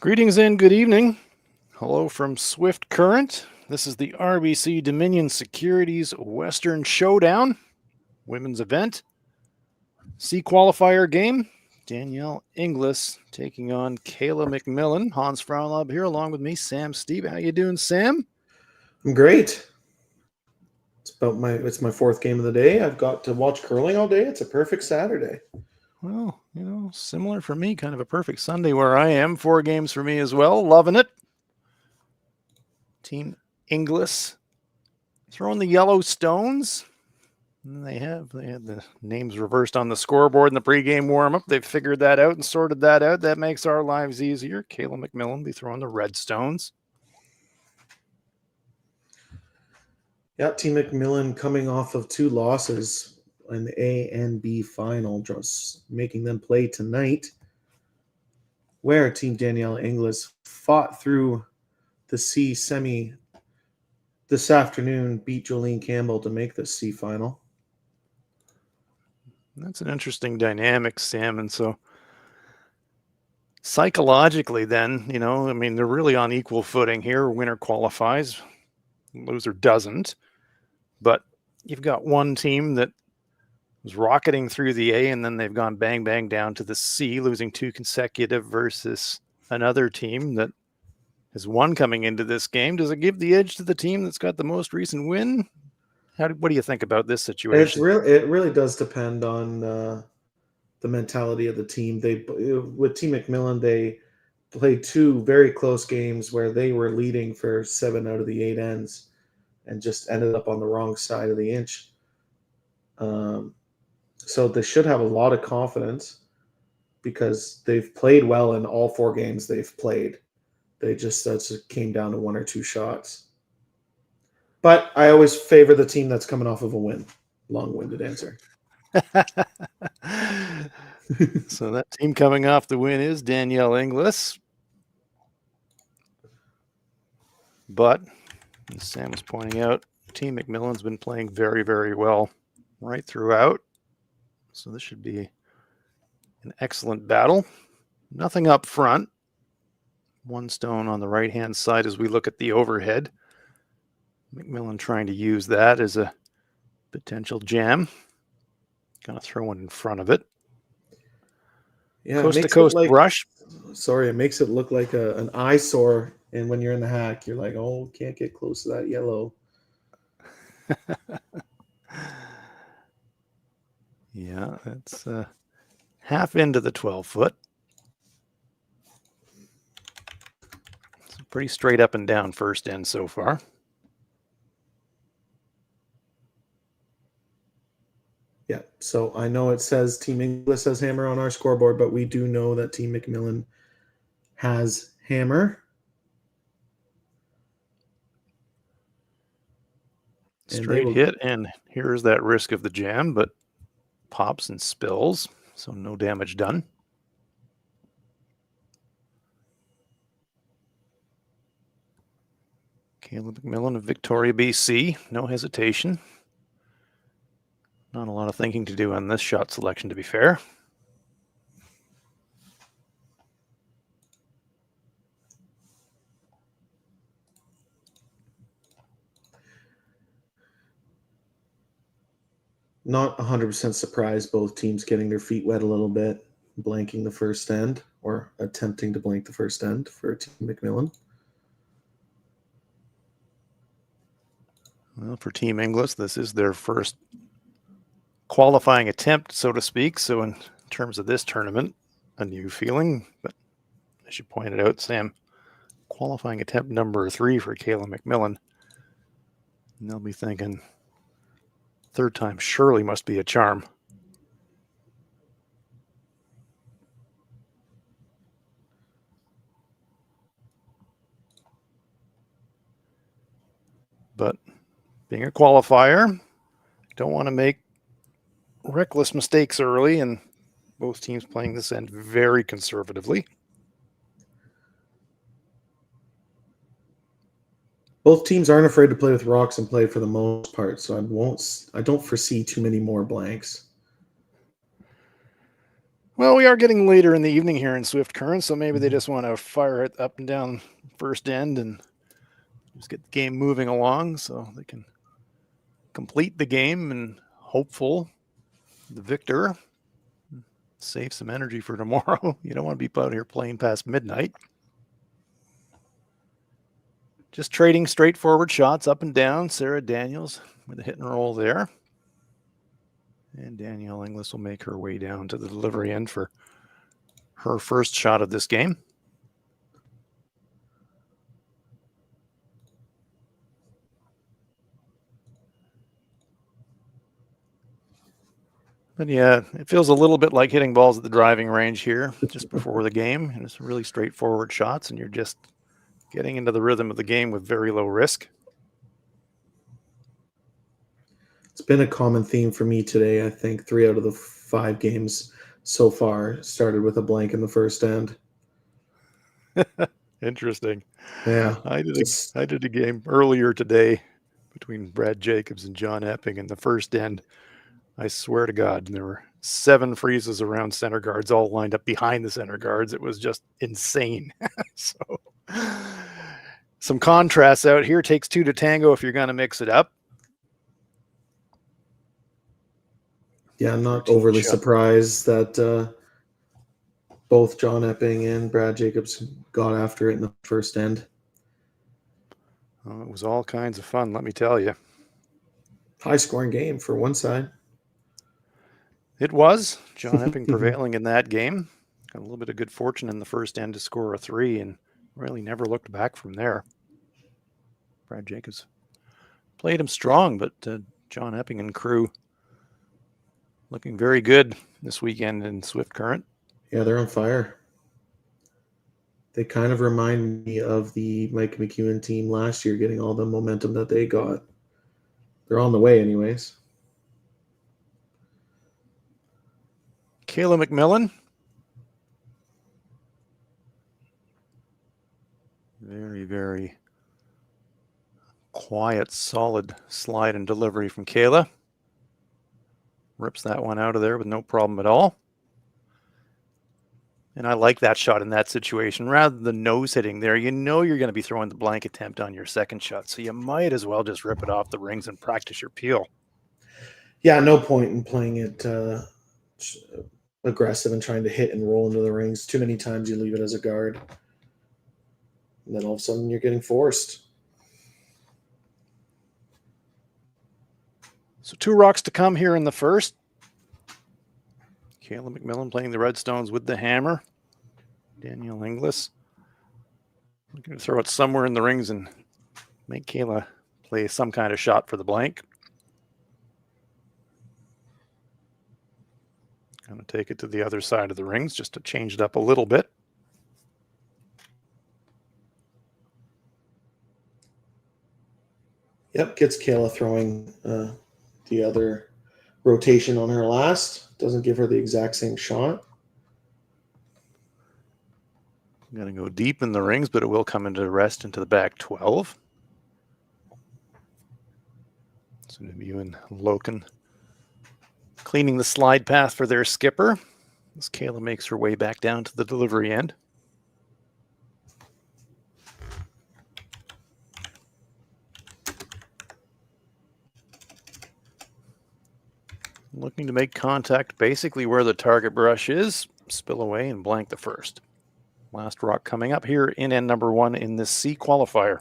Greetings and good evening. Hello from Swift Current. This is the RBC Dominion Securities Western Showdown women's event. C qualifier game. Danielle Inglis taking on Kayla MacMillan. Hans Frauenlob here along with me, Sam Steve. How you doing, Sam? I'm great. It's my fourth game of the day. I've got to watch curling all day. It's a perfect Saturday. Well, similar for me, kind of a perfect Sunday where I am. 4 games for me as well. Loving it. Team Inglis throwing the yellow stones. They had the names reversed on the scoreboard in the pregame warm-up. They've figured that out and sorted that out. That makes our lives easier. Kayla MacMillan be throwing the red stones. Yeah, Team MacMillan coming off of 2 losses in the A and B final, just making them play tonight, where Team Danielle Inglis fought through the C semi this afternoon, beat Jolene Campbell to make the C final. That's an interesting dynamic, Sam. And so psychologically then, they're really on equal footing here. Winner qualifies, loser doesn't. But you've got one team that was rocketing through the A, and then they've gone bang, bang down to the C, losing 2 consecutive versus another team that has won coming into this game. Does it give the edge to the team that's got the most recent win? What do you think about this situation? It really does depend on the mentality of the team. With Team MacMillan, they played 2 very close games where they were leading for 7 out of the 8 ends and just ended up on the wrong side of the inch. So they should have a lot of confidence because they've played well in all 4 games they've played. They just came down to 1 or 2 shots. But I always favor the team that's coming off of a win. Long-winded answer. So that team coming off the win is Danielle Inglis. But, as Sam was pointing out, Team MacMillan's been playing very, very well right throughout. So this should be an excellent battle. Nothing up front. 1 stone on the right-hand side as we look at the overhead. MacMillan trying to use that as a potential jam. Going to throw one in front of it. Yeah, coast-to-coast brush. Sorry, it makes it look like an eyesore. And when you're in the hack, you're like, oh, can't get close to that yellow. Yeah, it's half into the 12-foot. It's pretty straight up and down first end so far. Yeah, so I know it says Team Inglis has hammer on our scoreboard, but we do know that Team MacMillan has hammer. Straight hit, and here's that risk of the jam, but pops and spills, so no damage done. Kayla MacMillan of Victoria, BC, no hesitation. Not a lot of thinking to do on this shot selection, to be fair. Not 100% surprised, both teams getting their feet wet a little bit, blanking the first end, or attempting to blank the first end for Team MacMillan. Well, for Team Inglis, this is their first qualifying attempt, so to speak. So in terms of this tournament, a new feeling. But as you pointed out, Sam, qualifying attempt number 3 for Kayla MacMillan. And they'll be thinking, 3rd time surely must be a charm. But being a qualifier, don't want to make reckless mistakes early, and both teams playing this end very conservatively. Both teams aren't afraid to play with rocks and play for the most part, so I don't foresee too many more blanks. Well, we are getting later in the evening here in Swift Current, so maybe they just want to fire it up and down first end and just get the game moving along so they can complete the game and hopeful the victor save some energy for tomorrow. You don't want to be out here playing past midnight. Just trading straightforward shots up and down. Sarah Daniels with a hit and roll there. And Danielle Inglis will make her way down to the delivery end for her first shot of this game. But yeah, it feels a little bit like hitting balls at the driving range here just before the game. And it's really straightforward shots, and you're just getting into the rhythm of the game with very low risk. It's been a common theme for me today. I think 3 out of the 5 games so far started with a blank in the first end. Interesting. Yeah. I did a game earlier today between Brad Jacobs and John Epping in the first end. I swear to God, there were 7 freezes around center guards, all lined up behind the center guards. It was just insane. So some contrasts out here. Takes 2 to tango if you're going to mix it up. Yeah, I'm not overly surprised that both John Epping and Brad Jacobs got after it in the first end. Oh, it was all kinds of fun, let me tell you. High-scoring game for one side. It was. John Epping prevailing in that game. Got a little bit of good fortune in the first end to score a 3 and really never looked back from there. Brad Jacobs played him strong, but John Epping and crew looking very good this weekend in Swift Current. Yeah, they're on fire. They kind of remind me of the Mike McEwen team last year, getting all the momentum that they got. They're on the way anyways. Kayla MacMillan. Very, very quiet, solid slide and delivery from Kayla. Rips that one out of there with no problem at all. And I like that shot in that situation. Rather than nose hitting there, you know you're going to be throwing the blank attempt on your second shot. So you might as well just rip it off the rings and practice your peel. Yeah, no point in playing it aggressive and trying to hit and roll into the rings. Too many times you leave it as a guard. And then all of a sudden you're getting forced. So 2 rocks to come here in the first. Kayla MacMillan playing the Redstones with the hammer. Danielle Inglis looking to throw it somewhere in the rings and make Kayla play some kind of shot for the blank. Going to take it to the other side of the rings just to change it up a little bit. Yep, gets Kayla throwing the other rotation on her last. Doesn't give her the exact same shot. I'm going to go deep in the rings, but it will come into rest into the back 12. So you and Loken cleaning the slide path for their skipper as Kayla makes her way back down to the delivery end. Looking to make contact basically where the target brush is, spill away and blank the first. Last rock coming up here in end number 1 in this C qualifier.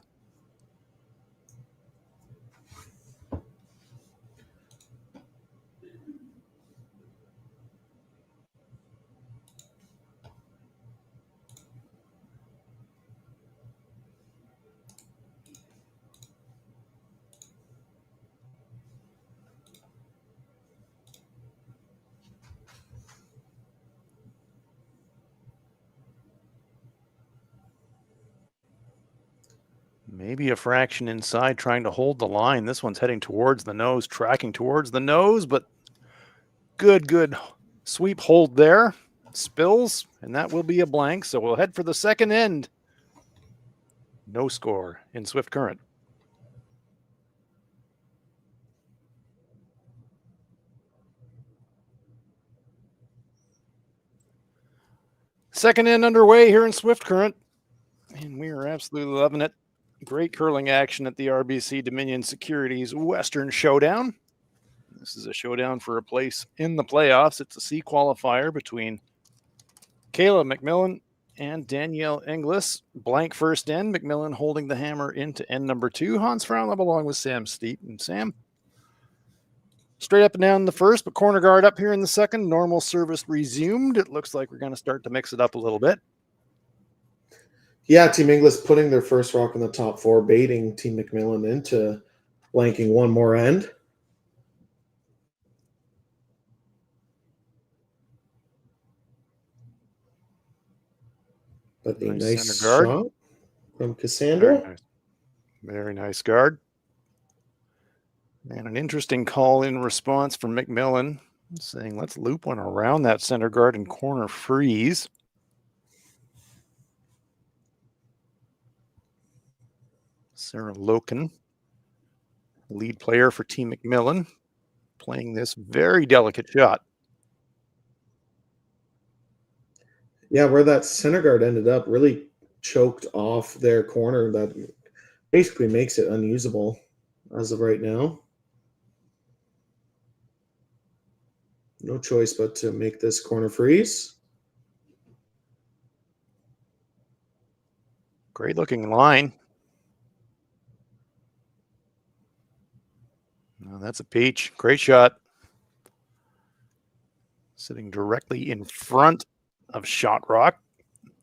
Maybe a fraction inside trying to hold the line. This one's heading towards the nose, tracking towards the nose, but good sweep hold there. Spills, and that will be a blank. So we'll head for the second end. No score in Swift Current. Second end underway here in Swift Current, and we are absolutely loving it. Great curling action at the RBC Dominion Securities Western Showdown. This is a showdown for a place in the playoffs. It's a C qualifier between Kayla MacMillan and Danielle Inglis. Blank first end. MacMillan holding the hammer into end number 2. Hans Frauenlob along with Sam Steep. And Sam, straight up and down in the first, but corner guard up here in the second. Normal service resumed. It looks like we're going to start to mix it up a little bit. Yeah, Team Inglis putting their first rock in the top 4, baiting Team MacMillan into blanking one more end. But a nice shot from Cassandra. Very nice guard. And an interesting call in response from MacMillan, saying, let's loop one around that center guard and corner freeze. Sarah Loken, lead player for Team MacMillan, playing this very delicate shot. Yeah, where that center guard ended up really choked off their corner. That basically makes it unusable as of right now. No choice but to make this corner freeze. Great looking line. No, that's a peach. Great shot. Sitting directly in front of shot rock.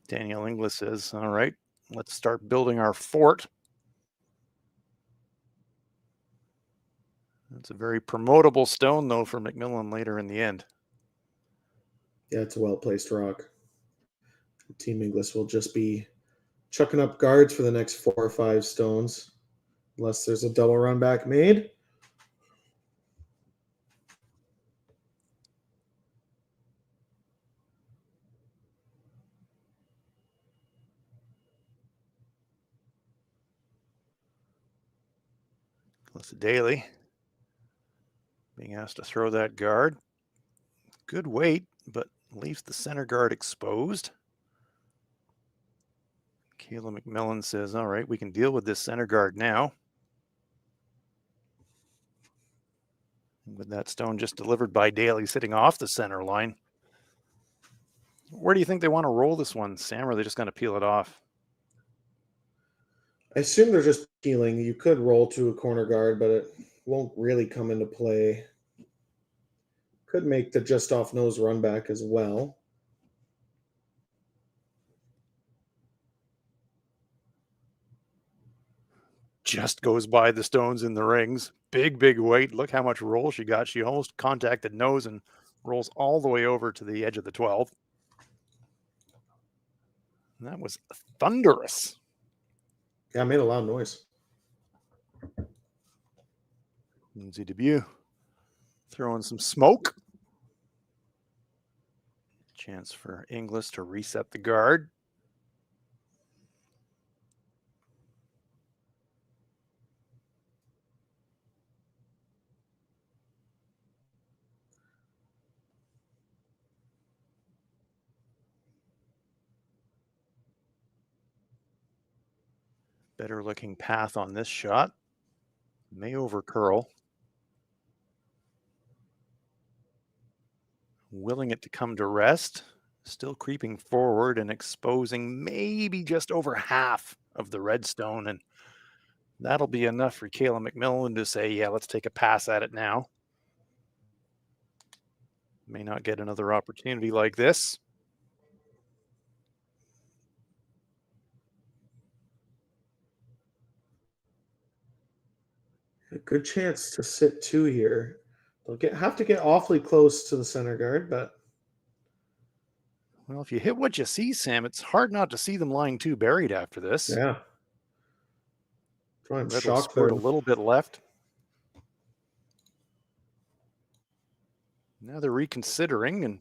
Danielle Inglis says, all right, let's start building our fort. That's a very promotable stone, though, for MacMillan later in the end. Yeah, it's a well-placed rock. Team Inglis will just be chucking up guards for the next 4 or 5 stones, unless there's a double run back made. Melissa Daly being asked to throw that guard. Good weight, but leaves the center guard exposed. Kayla MacMillan says, all right, we can deal with this center guard now. With that stone just delivered by Daly sitting off the center line. Where do you think they want to roll this one, Sam, or are they just going to peel it off? I assume they're just peeling. You could roll to a corner guard, but it won't really come into play. Could make the just off nose run back as well. Just goes by the stones in the rings. Big weight. Look how much roll she got. She almost contacted nose and rolls all the way over to the edge of the 12. And that was thunderous. Yeah, it made a loud noise. Lindsay debut. Throwing some smoke. Chance for Inglis to reset the guard. Better looking path on this shot. May over curl. Willing it to come to rest. Still creeping forward and exposing maybe just over half of the red stone. And that'll be enough for Kayla MacMillan to say, yeah, let's take a pass at it now. May not get another opportunity like this. A good chance to sit 2 here. They'll have to get awfully close to the center guard, but... Well, if you hit what you see, Sam, it's hard not to see them lying 2 buried after this. Yeah. I'm shocked squirt a little bit left. Now they're reconsidering, and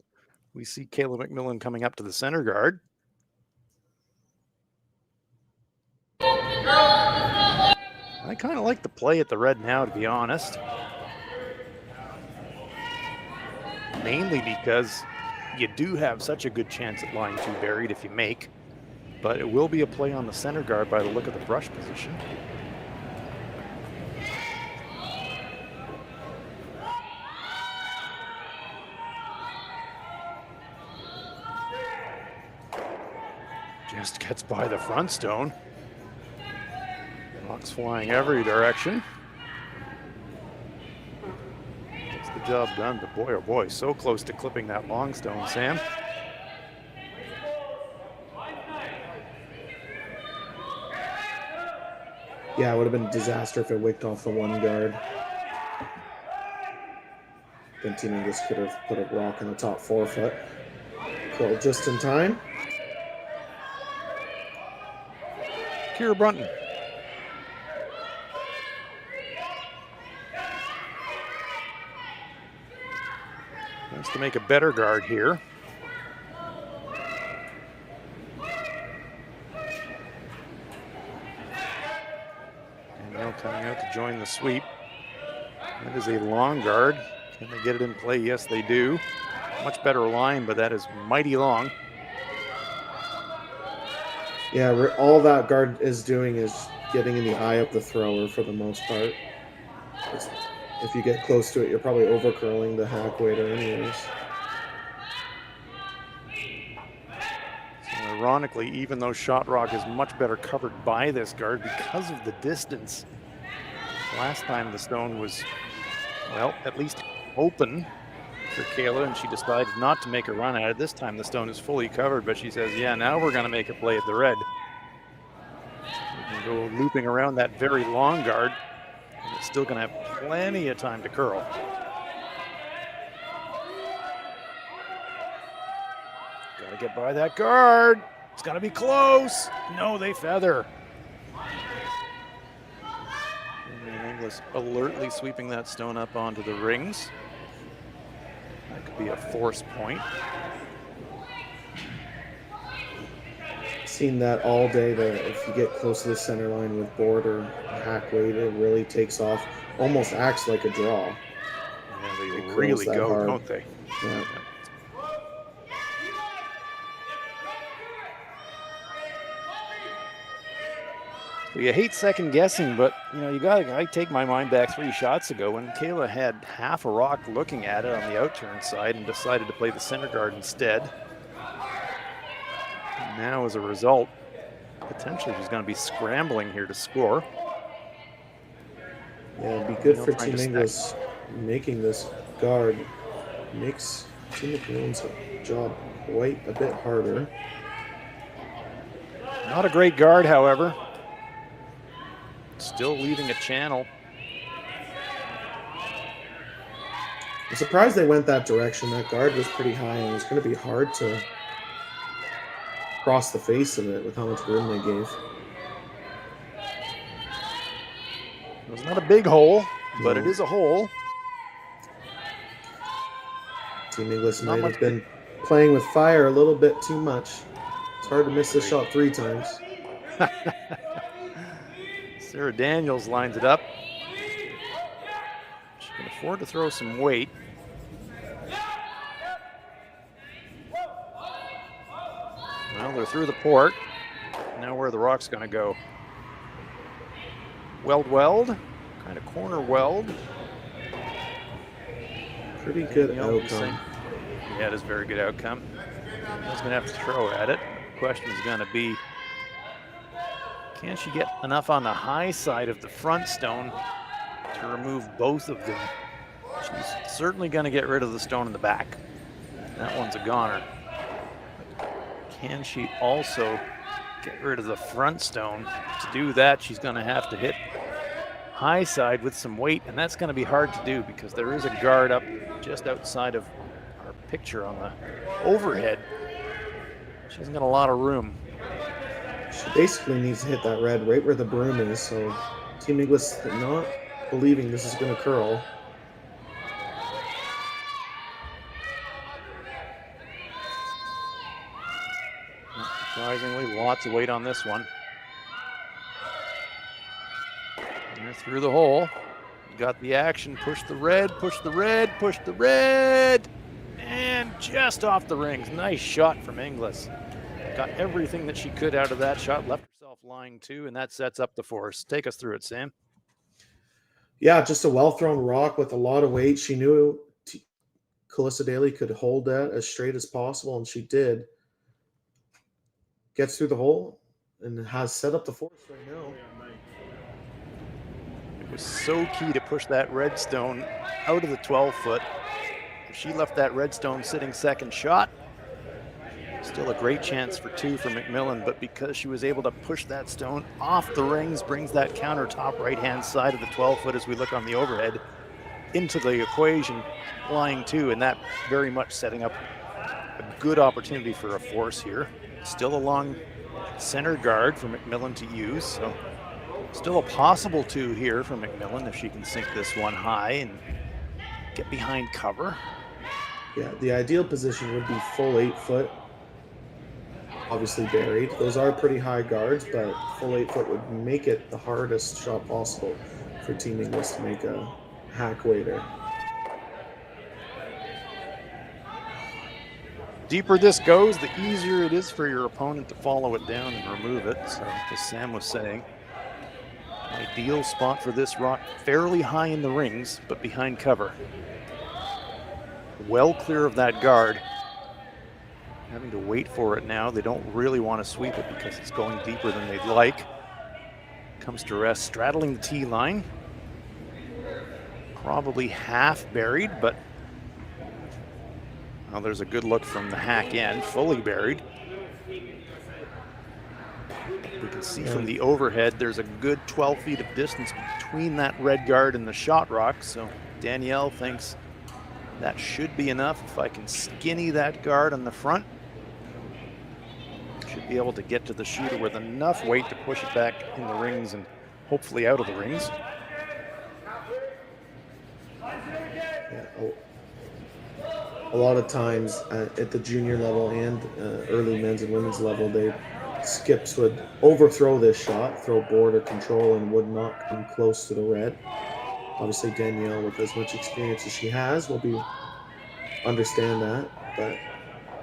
we see Kayla MacMillan coming up to the center guard. I kind of like the play at the red now, to be honest. Mainly because you do have such a good chance at line 2 buried if you make, but it will be a play on the center guard by the look of the brush position. Just gets by the front stone. Rocks flying every direction. Gets the job done, but boy, oh boy, so close to clipping that long stone, Sam. Yeah, it would have been a disaster if it wicked off the one guard. Then Team Inglis could have put a rock in the top 4 foot. Curl just in time. Kira Brunton. Wants to make a better guard here. Danielle coming out to join the sweep. That is a long guard. Can they get it in play? Yes, they do. Much better line, but that is mighty long. Yeah, all that guard is doing is getting in the eye of the thrower for the most part. If you get close to it, you're probably over-curling the hack waiter anyways. So ironically, even though Shot Rock is much better covered by this guard because of the distance, last time the stone was, well, at least open for Kayla, and she decided not to make a run at it. This time the stone is fully covered, but she says, yeah, now we're going to make a play at the red. We can go looping around that very long guard, and it's still going to have plenty of time to curl. Got to get by that guard. It's going to be close. No, they feather. And Inglis alertly sweeping that stone up onto the rings. That could be a force point. Seen that all day, that if you get close to the center line with board or hack weight, it really takes off. Almost acts like a draw. Yeah, they really go, hard. Don't they? Yeah. Well, you hate second guessing, but you know, I take my mind back 3 shots ago when Kayla had half a rock looking at it on the outturn side and decided to play the center guard instead. And now as a result, potentially she's going to be scrambling here to score. Yeah, it'd be good for Team Inglis making this guard. Makes Team MacMillan's job quite a bit harder. Not a great guard, however. Still leaving a channel. I'm surprised they went that direction. That guard was pretty high, and it was going to be hard to cross the face of it with how much room they gave. It was not a big hole, but it is a hole. Team Inglis might have been playing with fire a little bit too much. It's hard to miss this shot 3 times. Sarah Daniels lines it up. She can afford to throw some weight. Well, they're through the port. Now where the rock's going to go. Weld, kind of corner weld. Pretty good outcome. Yeah, it is a very good outcome. He's going to have to throw at it. The question is going to be, can she get enough on the high side of the front stone to remove both of them? She's certainly going to get rid of the stone in the back. That one's a goner. Can she also get rid of the front stone? To do that, she's going to have to hit high side with some weight, and that's going to be hard to do because there is a guard up just outside of our picture on the overhead. She hasn't got a lot of room. She basically needs to hit that red right where the broom is, so Team Inglis not believing this is going to curl. Not surprisingly, lots of weight on this one. And they're through the hole. Got the action, push the red, push the red, push the red, and just off the rings. Nice shot from Inglis. Got everything that she could out of that shot, left herself line 2, and that sets up the force. Take us through it, Sam. Yeah, just a well-thrown rock with a lot of weight. She knew Calissa Daly could hold that as straight as possible, and she did. Gets through the hole and has set up the force right now. It was so key to push that redstone out of the 12-foot. If she left that redstone sitting second shot, still a great chance for 2 for MacMillan, but because she was able to push that stone off the rings, brings that countertop right-hand side of the 12-foot as we look on the overhead into the equation, flying 2, and that very much setting up a good opportunity for a force here. Still a long center guard for MacMillan to use, so still a possible 2 here for MacMillan if she can sink this one high and get behind cover. Yeah, the ideal position would be full 8-foot. Obviously buried. Those are pretty high guards, but full 8-foot would make it the hardest shot possible for Team Inglis to make a hack waiter. Deeper this goes, the easier it is for your opponent to follow it down and remove it. So, as Sam was saying, ideal spot for this rock, fairly high in the rings, but behind cover. Well clear of that guard. Having to wait for it now. They don't really want to sweep it because it's going deeper than they'd like. Comes to rest, straddling the tee line. Probably half buried, but well, there's a good look from the hack end, fully buried. We can see from the overhead, there's a good 12 feet of distance between that red guard and the shot rock. So Danielle thinks that should be enough. If I can skinny that guard on the front, should be able to get to the shooter with enough weight to push it back in the rings and hopefully out of the rings. Yeah, a lot of times at the junior level and early men's and women's level, skips would overthrow this shot, throw board or control, and would not come close to the red. Obviously, Danielle, with as much experience as she has, will understand that, but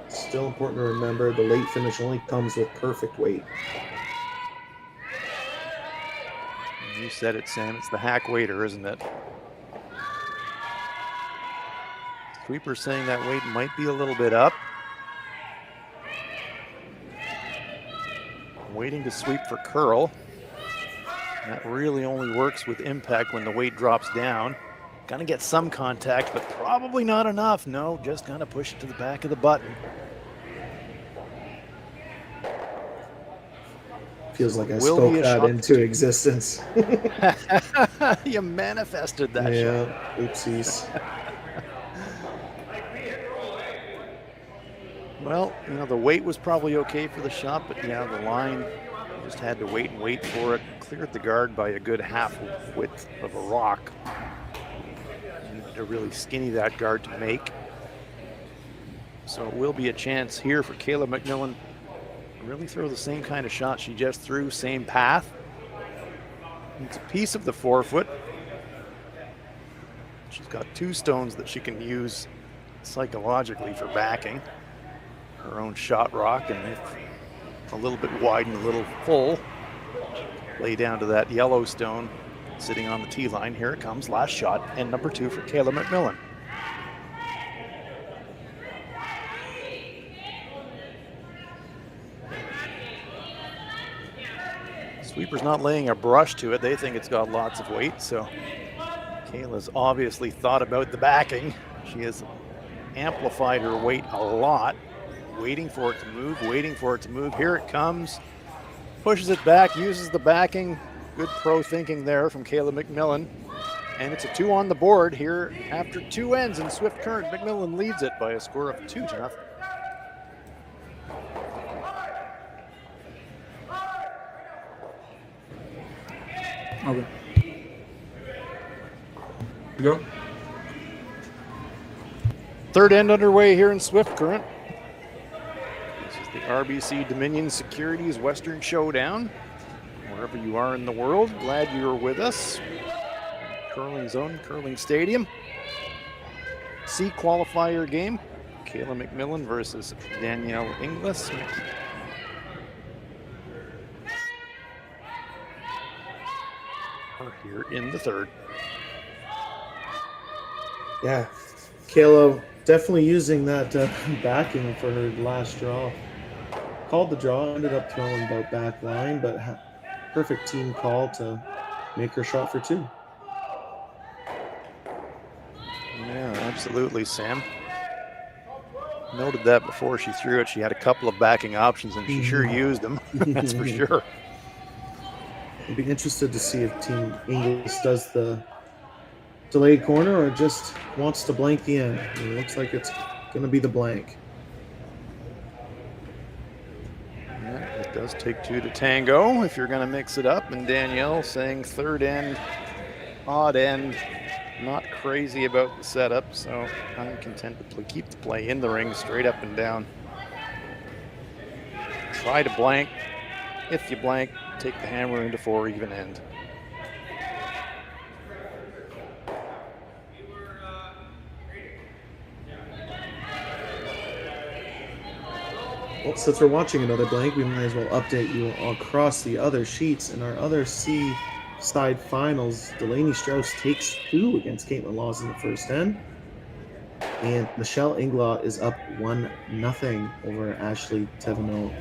it's still important to remember the late finish only comes with perfect weight. You said it, Sam. It's the hack waiter, isn't it? Sweeper saying that weight might be a little bit up. Waiting to sweep for curl. That really only works with impact when the weight drops down. Gonna get some contact, but probably not enough. No, just gonna push it to the back of the button. Feels like I spoke that into existence. You manifested that shot. Yeah, oopsies. Well, you know, the weight was probably okay for the shot, but yeah, the line, just had to wait and wait for it. Cleared the guard by a good half width of a rock. Needed to really skinny that guard to make. So it will be a chance here for Kayla MacMillan to really throw the same kind of shot she just threw, same path. It's a piece of the 4-foot. She's got 2 stones that she can use psychologically for backing. Her own shot rock, and if a little bit wide and a little full, lay down to that yellow stone sitting on the tee line. Here it comes, last shot, and number 2 for Kayla MacMillan. Sweeper's not laying a brush to it. They think it's got lots of weight, so Kayla's obviously thought about the backing. She has amplified her weight a lot. Waiting for it to move, waiting for it to move. Here it comes. Pushes it back, uses the backing. Good pro thinking there from Kayla MacMillan. And it's a 2 on the board here after 2 ends in Swift Current. MacMillan leads it by a score of 2-0. Okay. You go. Third end underway here in Swift Current. This is the RBC Dominion Securities Western Showdown. Wherever you are in the world, glad you're with us. Curling Zone, Curling Stadium. C qualifier game. Kayla MacMillan versus Danielle Inglis. We're here in the third. Yeah, Kayla definitely using that backing for her last draw. Called the draw, ended up throwing about back line, but perfect team call to make her shot for two. Yeah, absolutely, Sam. Noted that before she threw it. She had a couple of backing options, and she sure used them. That's for sure. I'd be interested to see if Team Inglis does the delayed corner or just wants to blank the end. It looks like it's going to be the blank. Yeah, it does take two to tango if you're going to mix it up. And Danielle saying third end, odd end, not crazy about the setup. So I'm content to keep the play in the ring straight up and down. Try to blank. If you blank, take the hammer into 4 even end. Well, since we're watching another blank, we might as well update you across the other sheets. In our other C side finals, Delaney Strauss takes 2 against Caitlin Laws in the first end. And Michelle Inglaw is up 1-0 over Ashley Tevenot.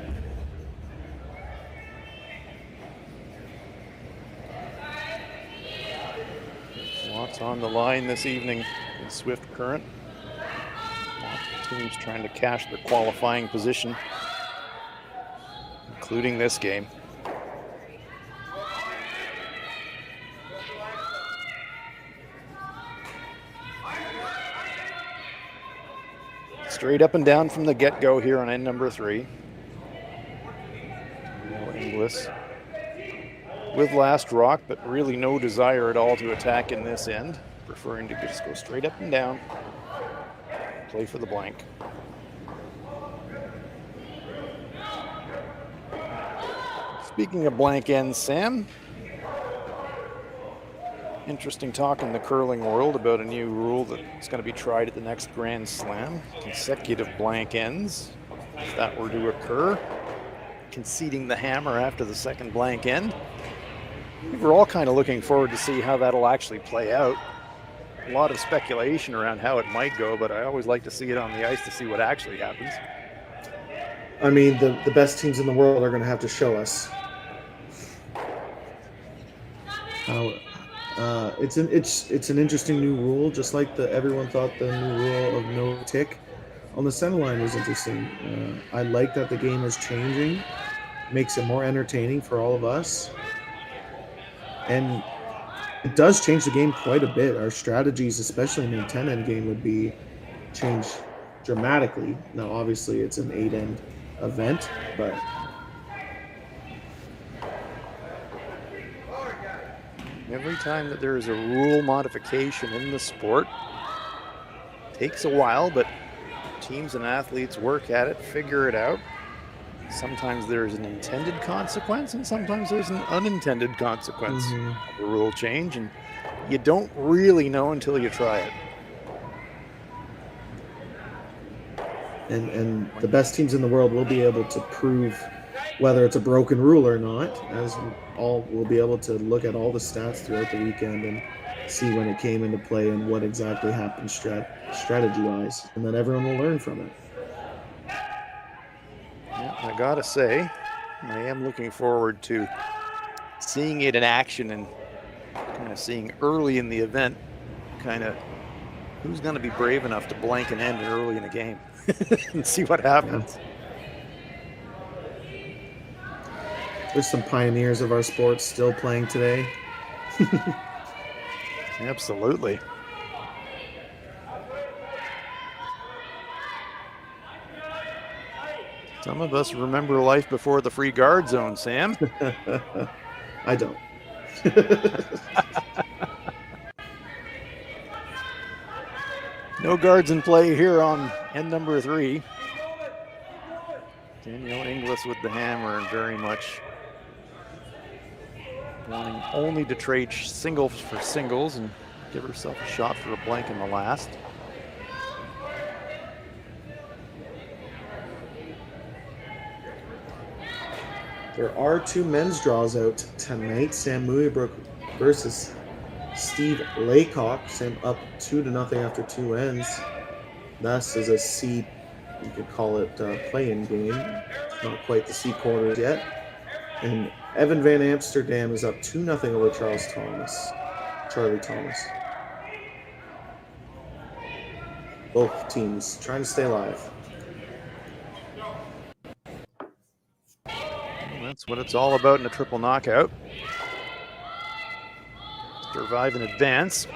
Lots on the line this evening in Swift Current. Lots of teams trying to cash their qualifying position, including this game. Straight up and down from the get-go here on end number 3. Danielle Inglis with last rock, but really no desire at all to attack in this end, preferring to just go straight up and down, play for the blank. Speaking of blank ends, Sam, interesting talk in the curling world about a new rule that's going to be tried at the next Grand Slam. Consecutive blank ends, if that were to occur, conceding the hammer after the second blank end. We're all kind of looking forward to see how that'll actually play out. A lot of speculation around how it might go, but I always like to see it on the ice to see what actually happens. I mean, the best teams in the world are going to have to show us how. It's an interesting new rule, just like everyone thought the new rule of no tick on the center line was interesting. I like that the game is changing, makes it more entertaining for all of us, and it does change the game quite a bit. Our strategies, especially in the 10-end game, would be changed dramatically. Now, obviously, it's an 8-end event, but every time that there is a rule modification in the sport, it takes a while, but teams and athletes work at it, figure it out. Sometimes there's an intended consequence, and sometimes there's an unintended consequence of a rule change, and you don't really know until you try it. And the best teams in the world will be able to prove whether it's a broken rule or not, as all we'll be able to look at all the stats throughout the weekend and see when it came into play and what exactly happened strategy-wise, and then everyone will learn from it. Yeah, I gotta say, I am looking forward to seeing it in action and kind of seeing early in the event kind of who's going to be brave enough to blank an end early in a game and see what happens. There's some pioneers of our sport still playing today. Absolutely. Some of us remember life before the free guard zone, Sam. I don't. No guards in play here on end number 3. Danielle Inglis with the hammer and very much wanting only to trade singles for singles and give herself a shot for a blank in the last. There are 2 men's draws out tonight. Sam Muybrook versus Steve Laycock. Sam up 2-0 after 2 ends. Thus is a C, you could call it play-in game. Not quite the C quarters yet. And Evan Van Amsterdam is up 2-0 over Charlie Thomas. Both teams trying to stay alive. That's what it's all about in a triple knockout. Survive and advance.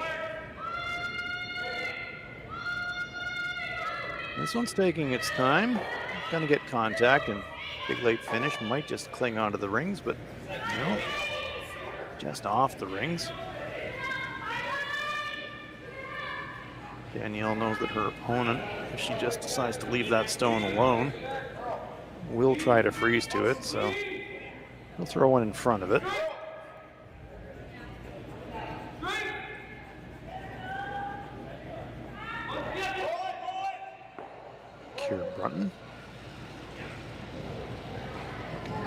This one's taking its time. Gonna get contact, and big late finish might just cling onto the rings, but no, just off the rings. Danielle knows that her opponent, if she just decides to leave that stone alone, will try to freeze to it, so he'll throw one in front of it. Kira Brunton.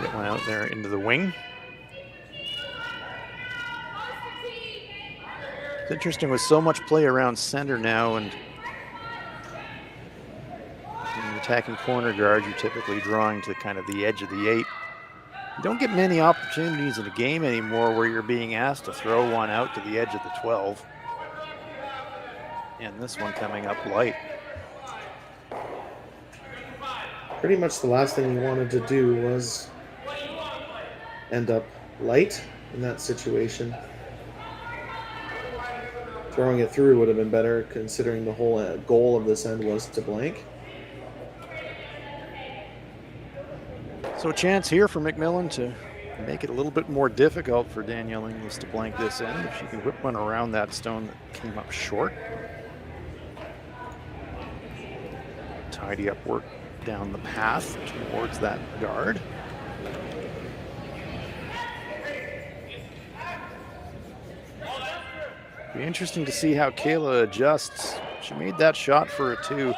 Get one out there into the wing. It's interesting with so much play around center now, and when you're attacking corner guard, you're typically drawing to kind of the edge of the 8. You don't get many opportunities in a game anymore where you're being asked to throw one out to the edge of the 12. And this one coming up light. Pretty much the last thing you wanted to do was end up light in that situation. Throwing it through would have been better, considering the whole goal of this end was to blank. So a chance here for MacMillan to make it a little bit more difficult for Danielle Inglis to blank this end. If she can whip one around that stone that came up short. Tidy up work down the path towards that guard. Be interesting to see how Kayla adjusts. She made that shot for a 2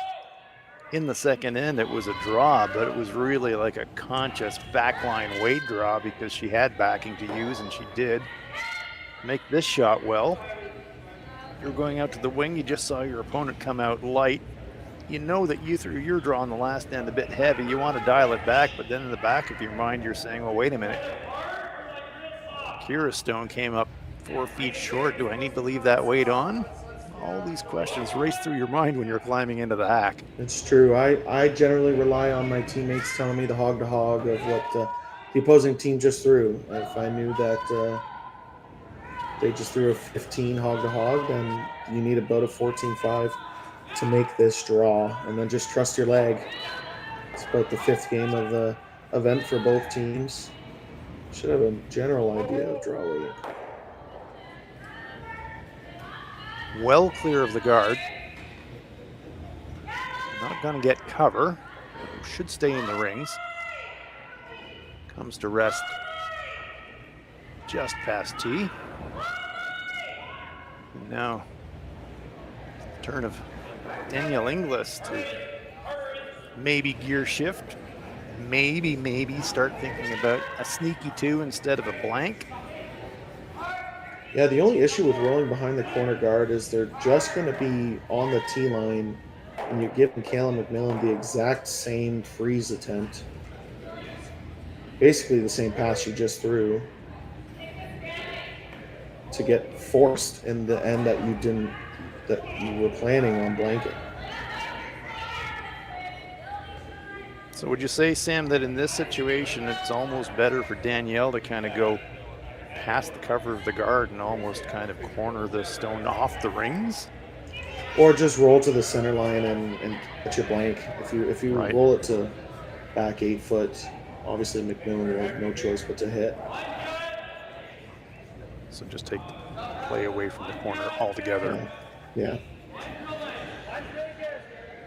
in the second end. It was a draw, but it was really like a conscious backline weight draw because she had backing to use, and she did make this shot well. You're going out to the wing, you just saw your opponent come out light. You know that you threw your draw on the last end a bit heavy. You want to dial it back, but then in the back of your mind, you're saying, well, wait a minute. Kira's stone came up 4 feet short. Do I need to leave that weight on? All these questions race through your mind when you're climbing into the hack. It's true. I generally rely on my teammates telling me the hog to hog of what the opposing team just threw. If I knew that they just threw a 15 hog to hog, then you need about a 14-5 to make this draw, and then just trust your leg. It's about the 5th game of the event for both teams. Should have a general idea of draw weight. Well clear of the guard. Not going to get cover. Should stay in the rings. Comes to rest just past T. And now, turn of Danielle Inglis to maybe gear shift. Maybe start thinking about a sneaky 2 instead of a blank. Yeah, the only issue with rolling behind the corner guard is they're just going to be on the T line, and you're giving Kayla MacMillan the exact same freeze attempt. Basically the same pass she just threw to get forced in the end that you were planning on blanking. So would you say, Sam, that in this situation it's almost better for Danielle to kind of go past the cover of the guard and almost kind of corner the stone off the rings? Or just roll to the center line and catch your blank. If you Right. roll it to back 8 foot, obviously MacMillan will have no choice but to hit. So just take the play away from the corner altogether. Yeah.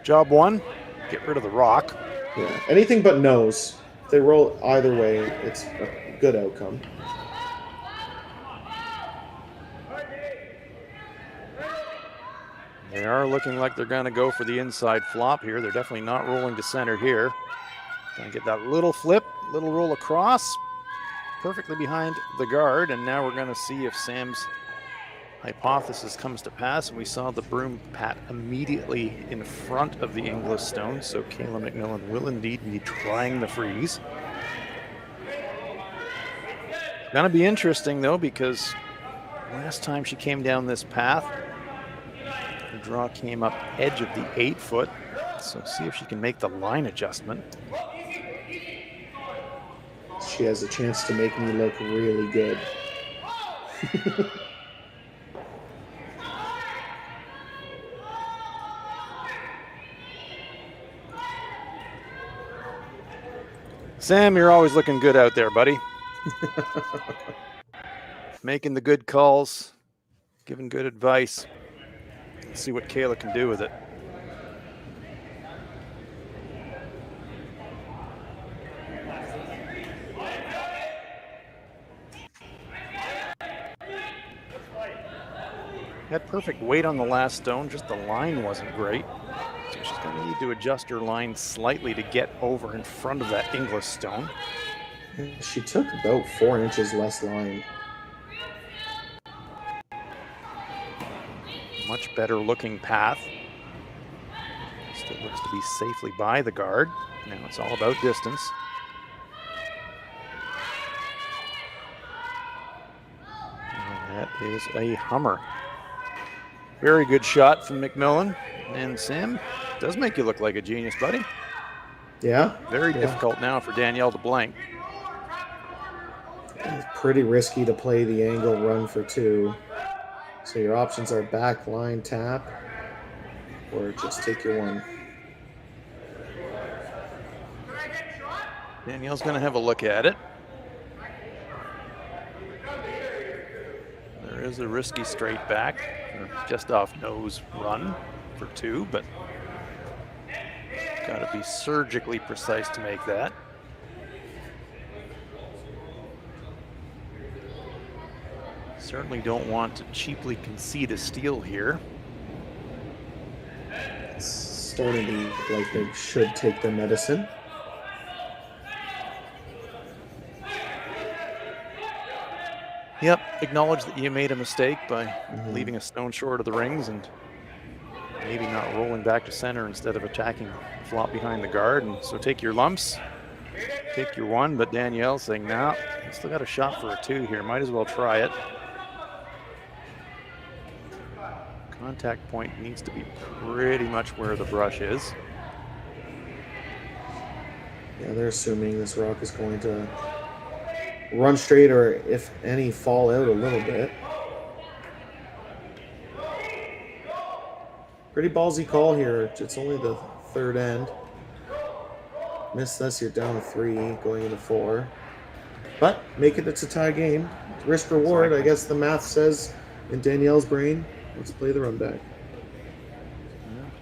Job 1, get rid of the rock. Yeah. Anything but nose. If they roll either way, it's a good outcome. They are looking like they're going to go for the inside flop here. They're definitely not rolling to center here. Going to get that little flip, little roll across. perfectly behind the guard, and now we're going to see if Sam's hypothesis comes to pass. And we saw the broom pat immediately in front of the Inglis stone, so Kayla MacMillan will indeed be trying the freeze. It's going to be interesting, though, because last time she came down this path, the draw came up edge of the 8-foot, so see if she can make the line adjustment. She has a chance to make me look really good. Sam, you're always looking good out there, buddy. Making the good calls, giving good advice. Let's see what Kayla can do with it. Had perfect weight on the last stone, just the line wasn't great. So she's going to need to adjust her line slightly to get over in front of that Inglis stone. She took about 4 inches less line. Much better looking path. Still looks to be safely by the guard. Now it's all about distance. And that is a hummer. Very good shot from MacMillan. And Sam, does make you look like a genius, buddy. Yeah. Very difficult now for Danielle to blank. It's pretty risky to play the angle run for 2. So your options are back line tap or just take your 1. Danielle's going to have a look at it. There is a risky straight back, or just off nose run for 2, but got to be surgically precise to make that. Certainly don't want to cheaply concede a steal here. It's starting to look like they should take the medicine. Yep, acknowledge that you made a mistake by leaving a stone short of the rings and maybe not rolling back to center instead of attacking flop behind the guard. And so take your lumps, take your 1, but Danielle saying, nah, I still got a shot for a 2 here. Might as well try it. Contact point needs to be pretty much where the brush is. Yeah, they're assuming this rock is going to run straight or, if any, fall out a little bit. Pretty ballsy call here. It's only the 3rd end. Miss this, you're down to 3, going into 4. But make it, it's a tie game. Risk reward, I guess the math says in Danielle's brain. Let's play the run back.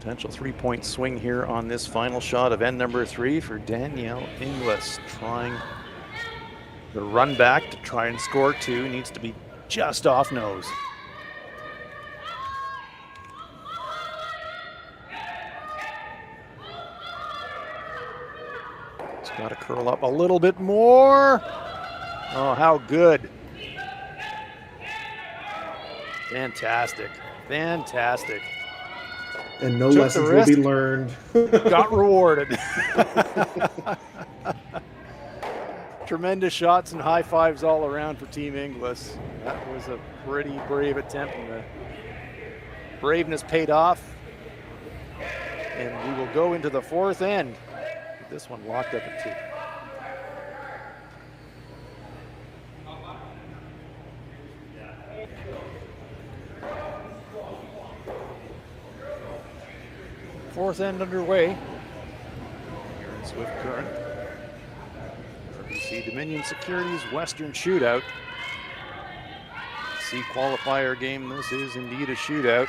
Potential 3-point swing here on this final shot of end number 3 for Danielle Inglis. Trying the run back to try and score 2. Needs to be just off nose. It's got to curl up a little bit more. Oh, how good. Fantastic. Fantastic. And no Took lessons the will be risk. learned. Got rewarded. Tremendous shots and high fives all around for Team Inglis. That was a pretty brave attempt, and the braveness paid off. And we will go into the 4th end. This one locked up at 2. Fourth end underway here in Swift Current. RBC Dominion Securities Western Shootout. C qualifier game. This is indeed a shootout.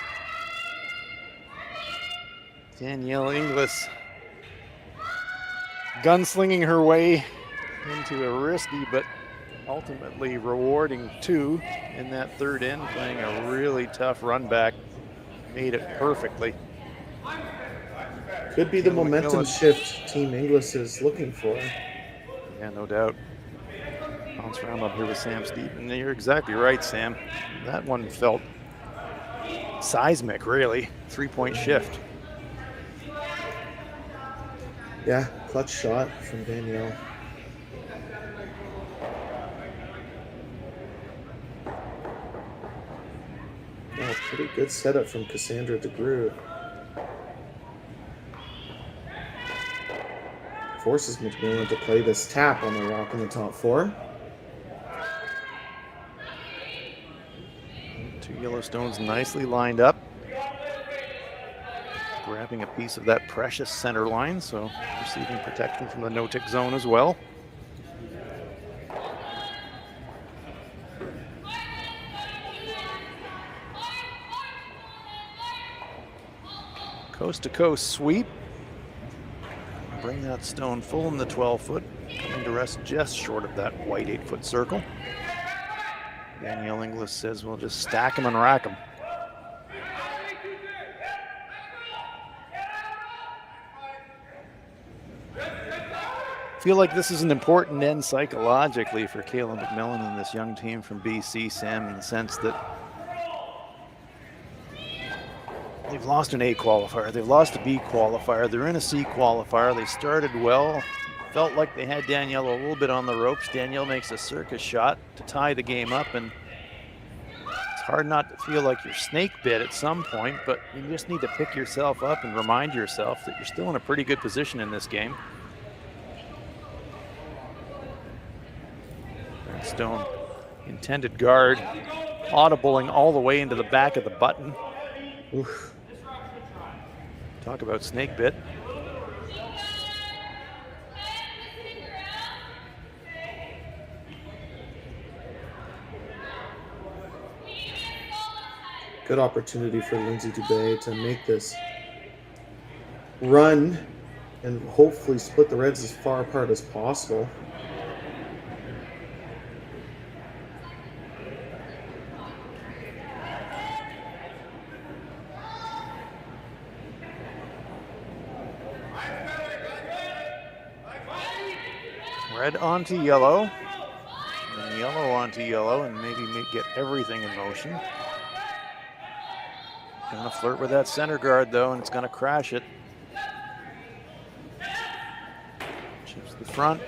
Danielle Inglis gunslinging her way into a risky but ultimately rewarding 2 in that 3rd end, playing a really tough run back. Made it perfectly. Could be the momentum shift Team Inglis is looking for. Yeah, no doubt. Hans Frauenlob here with Sam Steve. And you're exactly right, Sam. That one felt seismic, really. 3-point shift. Yeah, clutch shot from Danielle. Yeah, pretty good setup from Cassandra DeGroot. Forces MacMillan to play this tap on the rock in the top 4. 2 Yellowstones nicely lined up. Grabbing a piece of that precious center line, so receiving protection from the no-tick zone as well. Coast-to-coast sweep. Bring that stone full in the 12-foot, coming to rest just short of that white 8-foot circle. Danielle Inglis says we'll just stack them and rack them. Feel like this is an important end psychologically for Kayla MacMillan and this young team from BC, Sam, in the sense that they've lost an A qualifier, they've lost a B qualifier, they're in a C qualifier. They started well, felt like they had Danielle a little bit on the ropes. Danielle makes a circus shot to tie the game up, and it's hard not to feel like you're snake bit at some point, but you just need to pick yourself up and remind yourself that you're still in a pretty good position in this game. Stone intended guard, audibling all the way into the back of the button. Oof. Talk about snake bit. Good opportunity for Lindsay Dubé to make this run and hopefully split the Reds as far apart as possible. Red onto yellow, and yellow onto yellow, and maybe get everything in motion. Gonna flirt with that center guard though, and it's gonna crash it. Chips the front.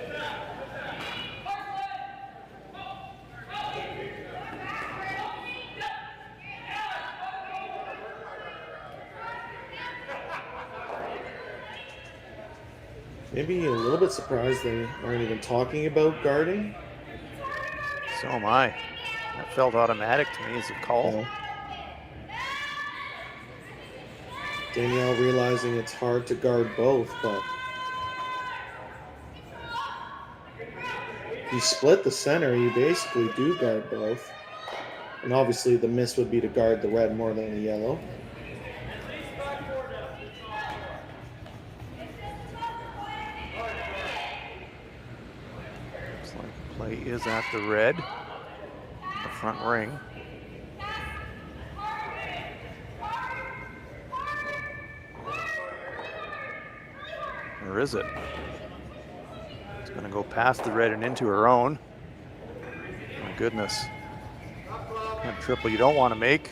Maybe a little bit surprised they aren't even talking about guarding. So am I. That felt automatic to me as a call. Danielle realizing it's hard to guard both, but if you split the center, you basically do guard both. And obviously the miss would be to guard the red more than the yellow. Play is at the red, the front ring. Or is it? It's going to go past the red and into her own. My goodness. Kind of triple you don't want to make.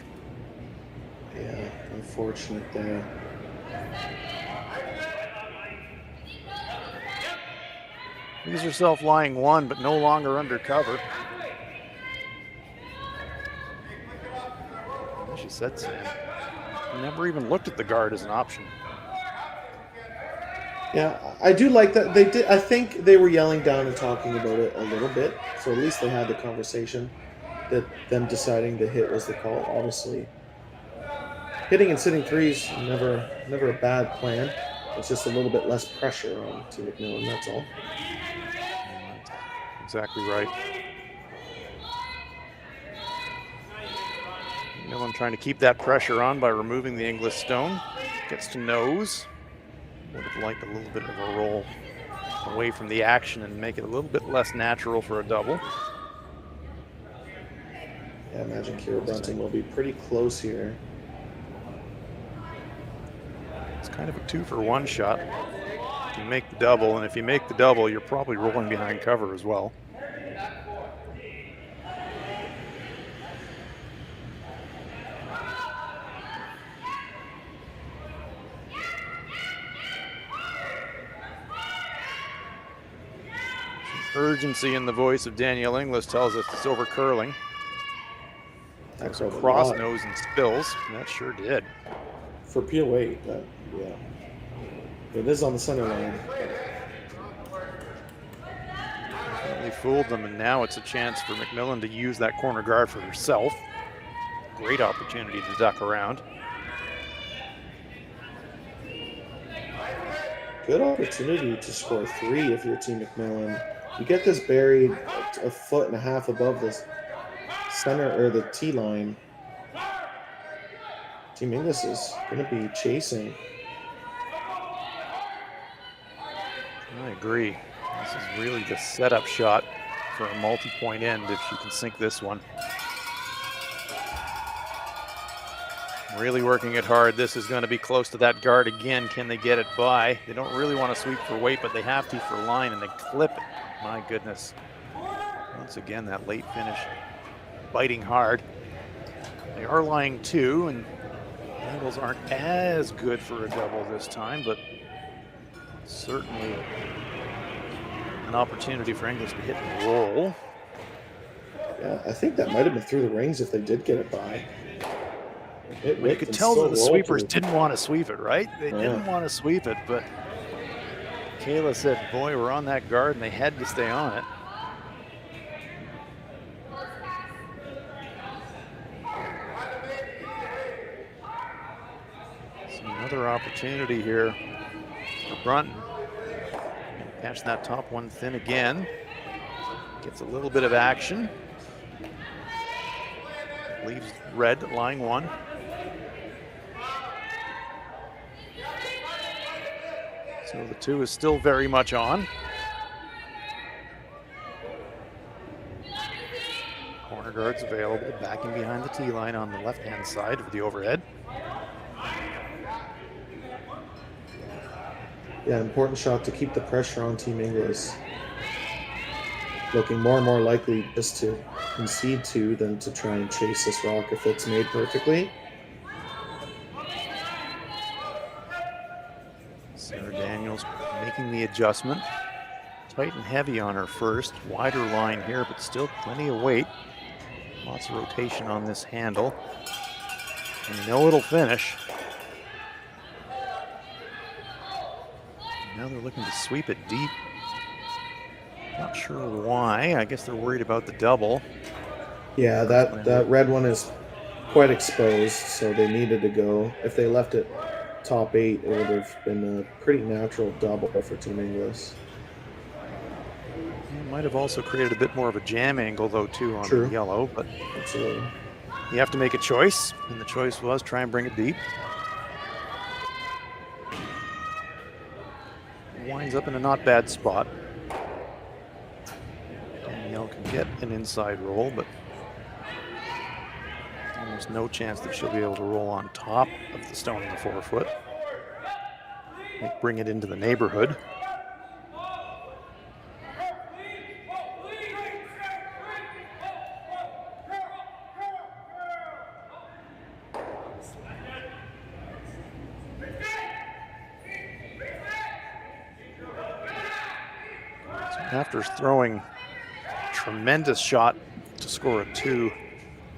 Yeah, unfortunate there. Leaves herself lying one, but no longer under cover. As she said, Sam, never even looked at the guard as an option. Yeah, I do like that. They did. I think they were yelling down and talking about it a little bit. So at least they had the conversation that them deciding to hit was the call. Obviously, hitting and sitting threes never a bad plan. It's just a little bit less pressure on Team MacMillan. That's all. Exactly right. MacMillan trying to keep that pressure on by removing the Inglis stone. Gets to nose. Would have liked a little bit of a roll away from the action and make it a little bit less natural for a double. Yeah, I imagine Kira Brunson will be pretty close here. It's kind of a 2-for-1 shot. You make the double, and if you make the double, you're probably rolling behind cover as well. Urgency in the voice of Danielle Inglis tells us it's over curling. That's A a cross lot nose and spills. That sure did. for POA. Yeah. It is on the center line. Definitely fooled them, and now it's a chance for MacMillan to use that corner guard for herself. Great opportunity to duck around. Good opportunity to score 3 if you're Team MacMillan. You get this buried a foot and a half above this center or the T line. Team Inglis is going to be chasing. I agree. This is really the setup shot for a multi-point end if she can sink this one. Really working it hard. This is going to be close to that guard again. Can they get it by? They don't really want to sweep for weight, but they have to for line, and they clip it. My goodness. Once again, that late finish biting hard. They are lying 2, and angles aren't as good for a double this time, but certainly an opportunity for Inglis to hit and roll. Yeah, I think that might have been through the rings if they did get it by. You could tell that the sweepers didn't want to sweep it, right? They didn't want to sweep it, but Kayla said, boy, we're on that guard, and they had to stay on it. So another opportunity here for Brunton. Catch that top one thin again. Gets a little bit of action. Leaves red, line 1. So the 2 is still very much on. Corner guards available, backing behind the T line on the left-hand side of the overhead. Yeah, important shot to keep the pressure on Team Inglis. Looking more and more likely just to concede to than to try and chase this rock if it's made perfectly. Sarah Daniels making the adjustment. Tight and heavy on her first. Wider line here, but still plenty of weight. Lots of rotation on this handle. And you know it'll finish. Now they're looking to sweep it deep. Not sure why. I guess they're worried about the double. Yeah, that red one is quite exposed, so they needed to go. If they left it top 8, it would have been a pretty natural double for Team Inglis. It might have also created a bit more of a jam angle, though, too, on the yellow. But absolutely, you have to make a choice, and the choice was try and bring it deep. Winds up in a not bad spot. Danielle can get an inside roll, but almost no chance that she'll be able to roll on top of the stone in the 4-foot. Bring it into the neighborhood. After throwing a tremendous shot to score a 2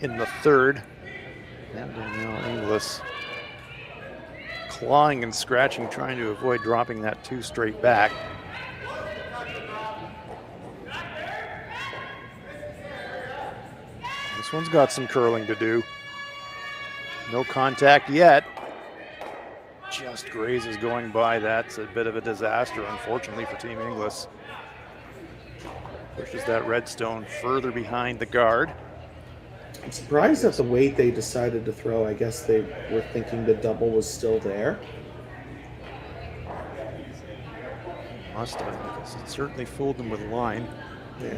in the 3rd, now Danielle Inglis clawing and scratching, trying to avoid dropping that 2 straight back. This one's got some curling to do. No contact yet. Just grazes going by. That's a bit of a disaster, unfortunately, for Team Inglis. Pushes that redstone further behind the guard. I'm surprised at the weight they decided to throw. I guess they were thinking the double was still there. Must have, because it certainly fooled them with line. Yeah.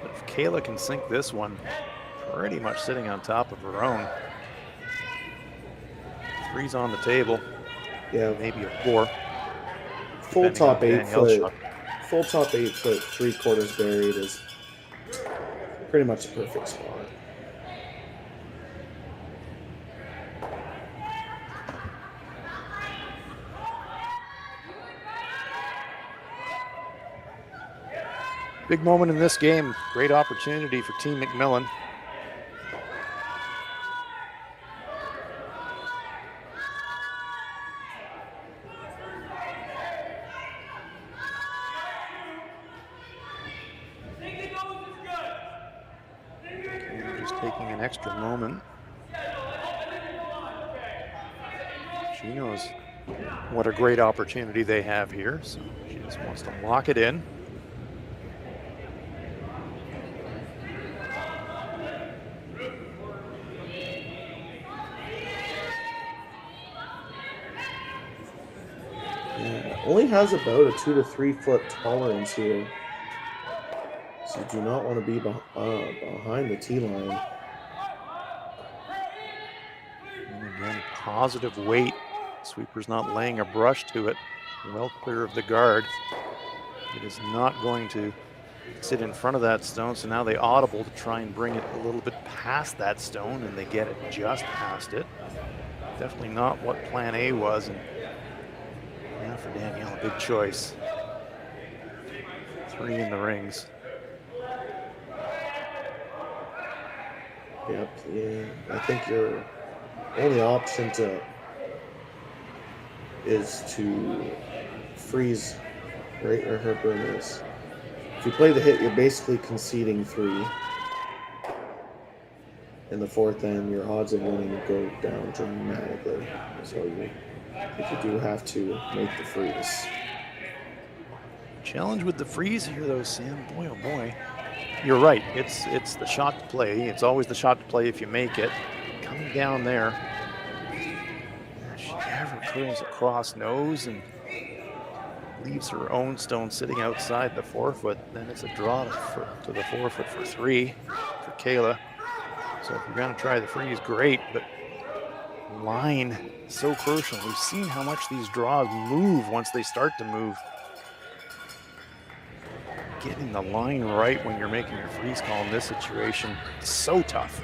But if Kayla can sink this one, pretty much sitting on top of her own. 3's on the table. Yeah. Maybe a 4. Full top 8 foot. Full top 8 foot, 3/4 buried is pretty much the perfect spot. Big moment in this game. Great opportunity for Team MacMillan. Just taking an extra moment. She knows what a great opportunity they have here, so she just wants to lock it in. Yeah, only has about a 2 to 3 foot tolerance here. So you do not want to be behind the tee line. And again, positive weight. Sweeper's not laying a brush to it. Well clear of the guard. It is not going to sit in front of that stone, so now they audible to try and bring it a little bit past that stone, and they get it just past it. Definitely not what plan A was, and yeah, for Danielle, a big choice. 3 in the rings. Yep, yeah. I think your only option is to freeze right where her broom is. If you play the hit, you're basically conceding 3. In the fourth end, your odds of winning go down dramatically. So I think you do have to make the freeze. Challenge with the freeze here, though, Sam. Boy, oh boy. You're right. It's the shot to play. It's always the shot to play if you make it. Coming down there. She never curls across nose and leaves her own stone sitting outside the 4-foot. Then it's a draw to the 4-foot for 3 for Kayla. So if you're going to try the freeze, great, but line so crucial. We've seen how much these draws move once they start to move. Getting the line right when you're making your freeze call in this situation is so tough.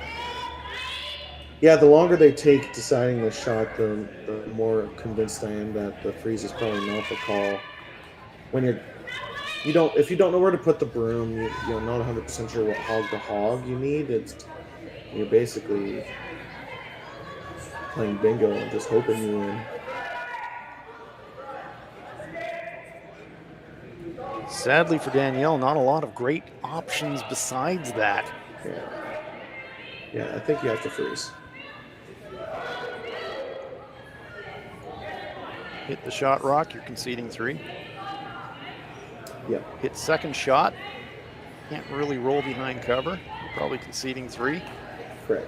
Yeah, the longer they take deciding the shot, the more convinced I am that the freeze is probably not the call. When if you don't know where to put the broom, you're not 100% sure what hog to hog you need. You're basically playing bingo and just hoping you win. Sadly for Danielle, not a lot of great options besides that. Yeah, I think you have to freeze. Hit the shot rock, you're conceding 3. Yeah. Hit second shot, can't really roll behind cover. You're probably conceding 3. Correct.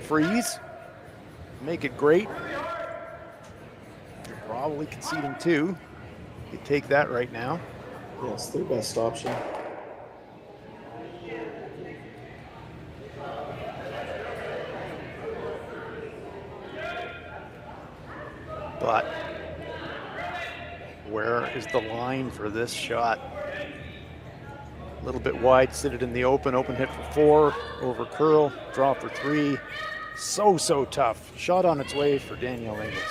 Freeze, make it great. You're probably conceding 2. You take that right now. Yeah, it's their best option. But where is the line for this shot? A little bit wide, sit it in the open hit for 4, over curl, draw for 3. So tough. Shot on its way for Danielle Inglis.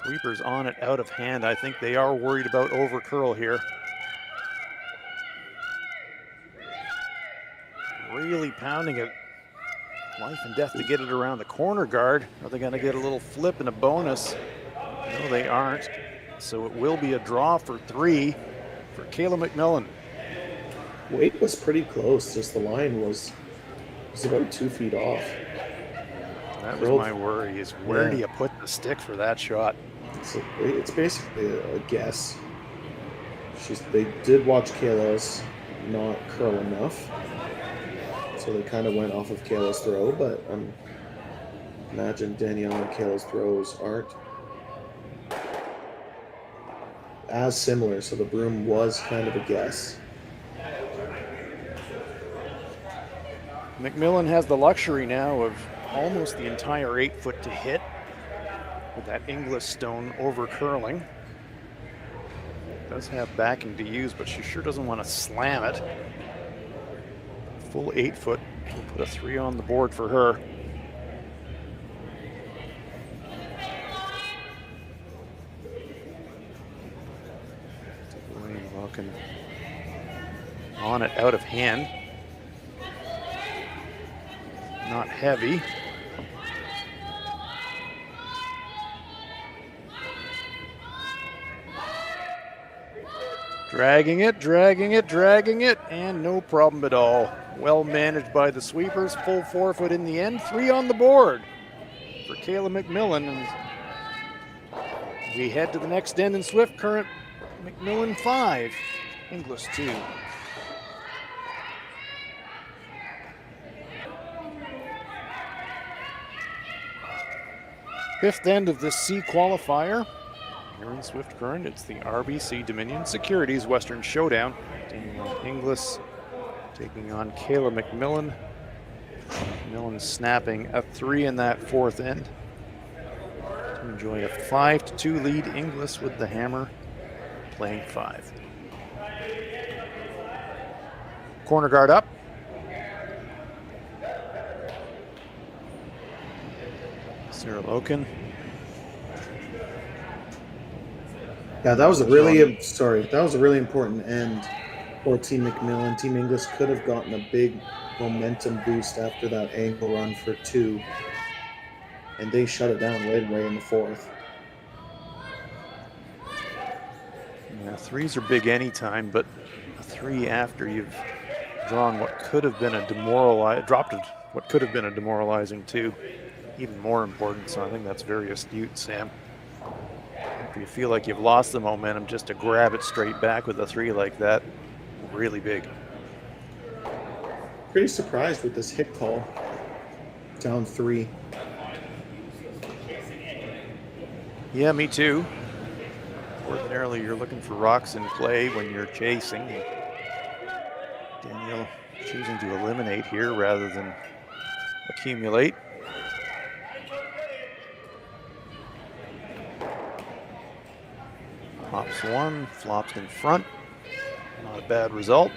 Sweepers on it, out of hand. I think they are worried about over curl here. Really pounding it. Life and death to get it around the corner guard. Are they going to get a little flip and a bonus? No, they aren't. So it will be a draw for 3 for Kayla MacMillan. Weight was pretty close. Just the line was about 2 feet off. That was my worry, is where do you put the stick for that shot? It's basically a guess. They did watch Kayla's not curl enough. So they kind of went off of Kayla's throw, but imagine Danielle and Kayla's throws aren't as similar, so the broom was kind of a guess. MacMillan has the luxury now of almost the entire 8-foot to hit with that Inglis stone over curling. Does have backing to use, but she sure doesn't want to slam it. full 8 foot. We'll put a 3 on the board for her. Walking on it out of hand. Not heavy. Dragging it, and no problem at all. Well managed by the sweepers. Full 4 foot in the end. 3 on the board for Kayla MacMillan. And we head to the next end in Swift Current. MacMillan 5, Inglis 2. Fifth end of this C qualifier. Here in Swift Current, it's the RBC Dominion Securities Western Showdown. Danielle Inglis taking on Kayla MacMillan. MacMillan snapping a 3 in that 4th end to enjoy a 5-2 lead. Inglis with the hammer, playing 5. Corner guard up. Sarah Loken. Yeah, that was a really important end for Team MacMillan. Team Inglis could have gotten a big momentum boost after that angle run for 2, and they shut it down right away in the 4th. Yeah, 3s are big anytime, but a 3 after you've drawn what could have been a demoralizing 2, even more important. So I think that's very astute, Sam. If you feel like you've lost the momentum, just to grab it straight back with a 3 like that, really big. Pretty surprised with this hit call. Down 3. Yeah, me too. Ordinarily, you're looking for rocks in play when you're chasing. Danielle choosing to eliminate here rather than accumulate. Pops 1, flops in front. Not a bad result.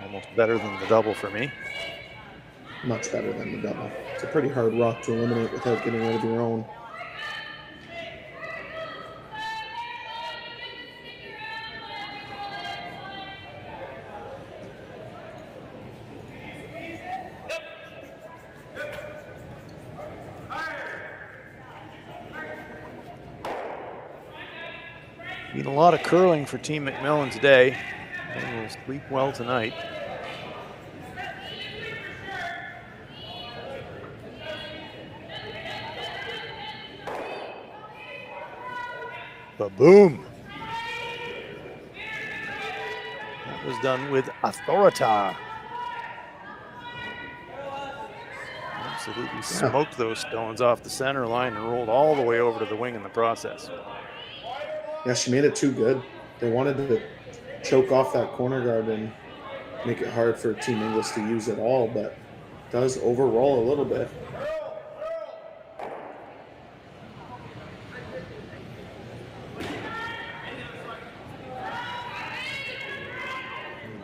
Almost better than the double for me. Much better than the double. It's a pretty hard rock to eliminate without getting rid of your own. Been a lot of curling for Team MacMillan today. They will sleep well tonight. Ba-boom! That was done with authority. Absolutely smoked those stones off the center line and rolled all the way over to the wing in the process. Yeah, she made it too good. They wanted to choke off that corner guard and make it hard for Team Inglis to use it all, but it does overroll a little bit.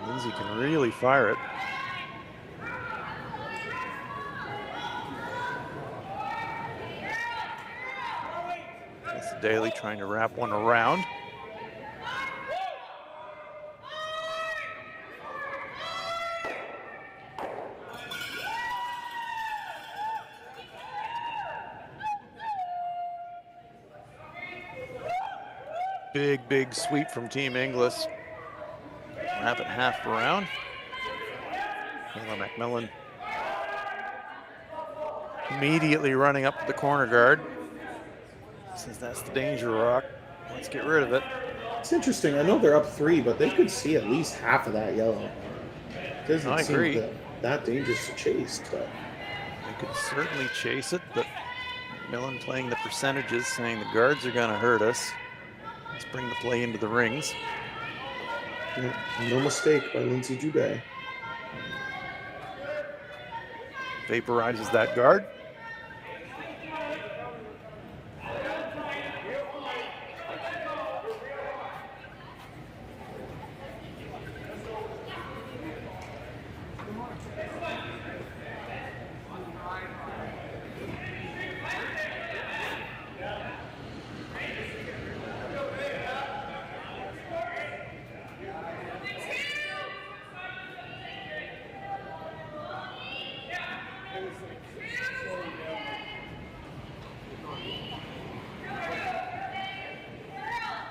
Lindsay can really fire it. Daly trying to wrap one around. Big sweep from Team Inglis. Wrap it half around. Kayla MacMillan immediately running up to the corner guard. Since that's the danger rock, let's get rid of it. It's interesting. I know they're up 3, but they could see at least half of that yellow. It doesn't seem that dangerous to chase, but they could certainly chase it. But MacMillan playing the percentages, saying the guards are going to hurt us. Let's bring the play into the rings. Yeah, no mistake by Lindsay Dubé. Vaporizes that guard.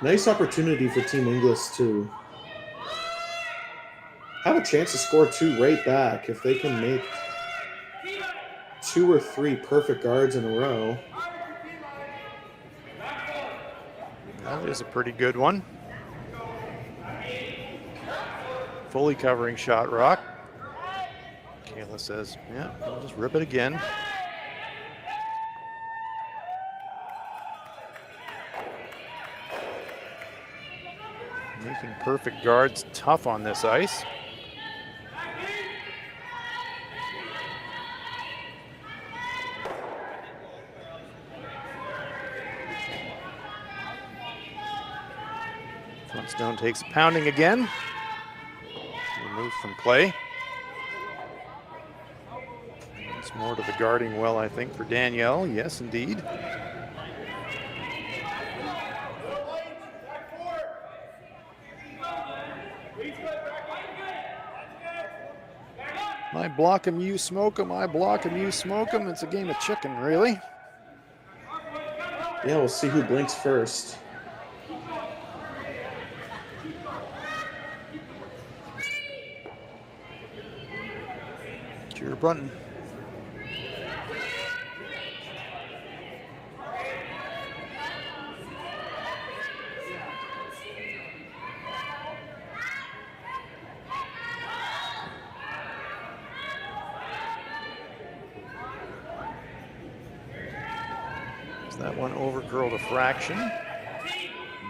Nice opportunity for Team Inglis to have a chance to score 2 right back if they can make 2 or 3 perfect guards in a row. That is a pretty good one. Fully covering shot rock. Kayla says, yeah, I'll just rip it again. Making perfect guards tough on this ice. Stone takes a pounding again. Removed from play. It's more to the guarding well, I think, for Danielle. Yes, indeed. I block him, you smoke him. I block him, you smoke him. It's a game of chicken, really. Yeah, we'll see who blinks first. Brunton. Is that one overcurled a fraction?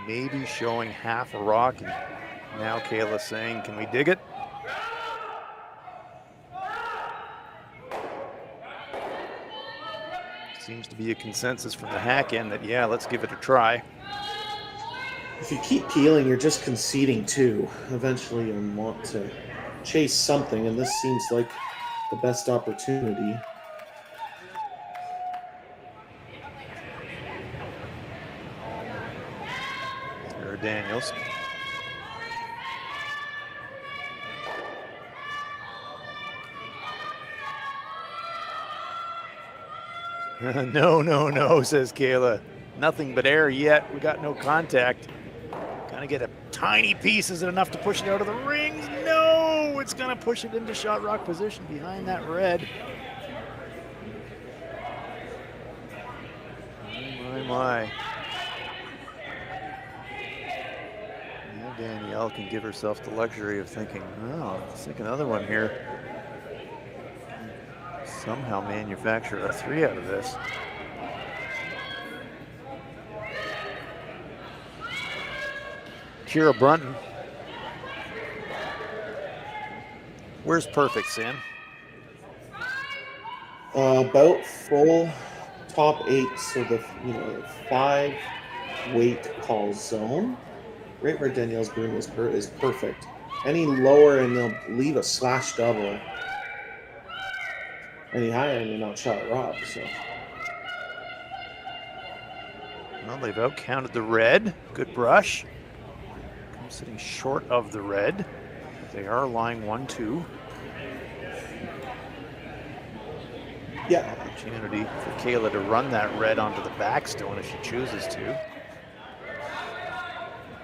Maybe showing half a rock. And now Kayla saying, can we dig it? Seems to be a consensus from the hack end that, yeah, let's give it a try. If you keep peeling, you're just conceding 2. Eventually you'll want to chase something, and this seems like the best opportunity. There are Daniels. No, says Kayla. Nothing but air yet. We got no contact. Gonna get a tiny piece. Is it enough to push it out of the rings? No! It's gonna push it into shot rock position behind that red. My. Now Danielle can give herself the luxury of thinking, oh, let's take another one here. Somehow manufacture a 3 out of this. Kira Brunton. Where's perfect, Sam? About full top 8, so the 5 weight call zone. Right where Danielle's boom is perfect. Any lower and they'll leave a slash double. Any higher and you're not shot rock, so. Well, they've outcounted the red. Good brush. I'm sitting short of the red. They are lying 1-2. Yeah. Opportunity for Kayla to run that red onto the backstone if she chooses to.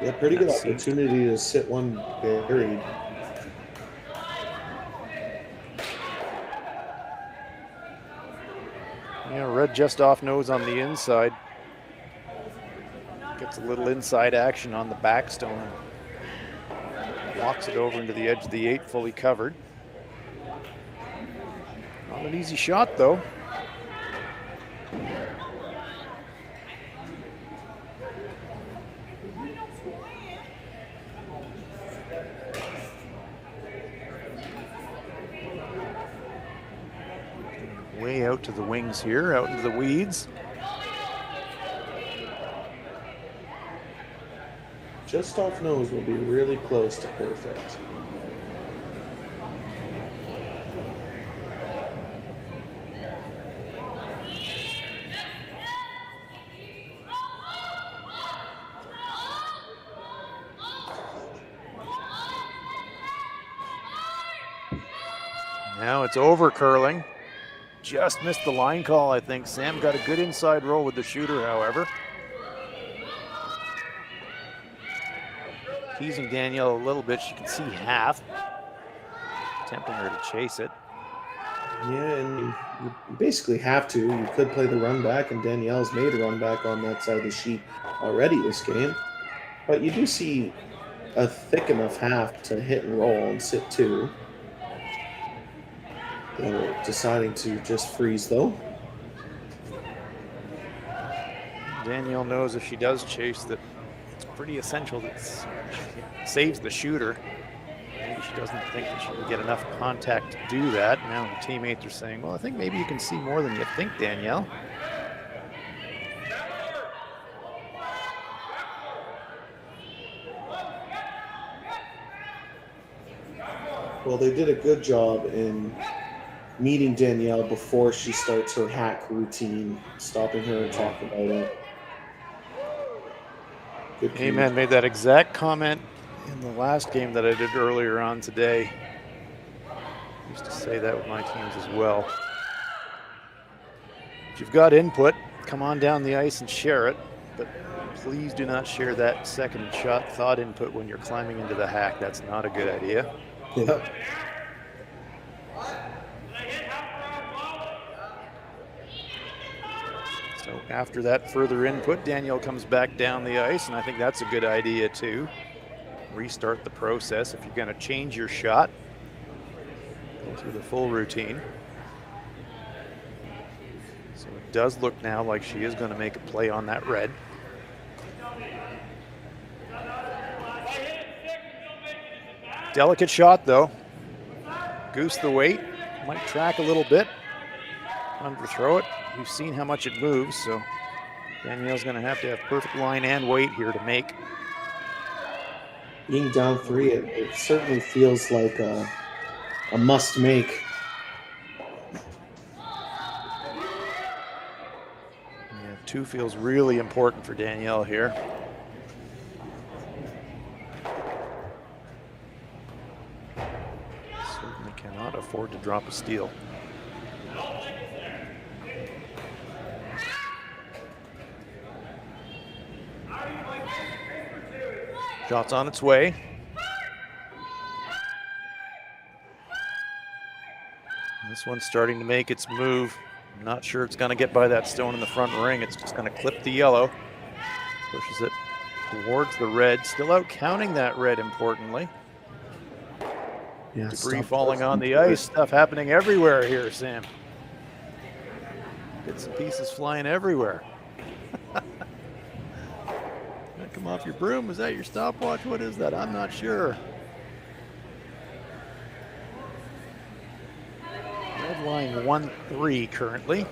Yeah, pretty good opportunity to sit one buried. Yeah, red just off nose on the inside. Gets a little inside action on the backstone. Walks it over into the edge of the 8, fully covered. Not an easy shot, though. Way out to the wings here, out into the weeds. Just off nose will be really close to perfect. Now it's over curling. Just missed the line call, I think. Sam got a good inside roll with the shooter, however. teasing Danielle a little bit. She can see half. Tempting her to chase it. Yeah, and you basically have to. You could play the run back, and Danielle's made a run back on that side of the sheet already this game. But you do see a thick enough half to hit and roll and sit two. They're deciding to just freeze, though. Danielle knows if she does chase that it's pretty essential that it saves the shooter. Maybe she doesn't think that she can get enough contact to do that. Now the teammates are saying, well, I think maybe you can see more than you think, Danielle. Well, they did a good job in meeting Danielle before she starts her hack routine, stopping her and talking about it. Good Amen made that exact comment in the last game that I did earlier on today. I used to say that with my teams as well. If you've got input, come on down the ice and share it, but please do not share that second shot thought input when you're climbing into the hack. That's not a good idea. Yeah. So after that further input, Danielle comes back down the ice, and I think that's a good idea too. Restart the process. If you're going to change your shot, go through the full routine. So it does look now like she is going to make a play on that red. Delicate shot though. Goose the weight, might track a little bit, underthrow it. We've seen how much it moves, so Danielle's going to have perfect line and weight here to make. Being down three, it certainly feels like a must make. Yeah, two feels really important for Danielle here. Certainly cannot afford to drop a steal. Shot's on its way. This one's starting to make its move. I'm not sure it's going to get by that stone in the front ring. It's just going to clip the yellow. Pushes it towards the red. Still out counting that red, importantly. Yeah, Debris falling on the ice. Stuff happening everywhere here, Sam. Bits and pieces flying everywhere. Come off your broom. Is that your stopwatch? What is that? I'm not sure. Red line 1-3 currently.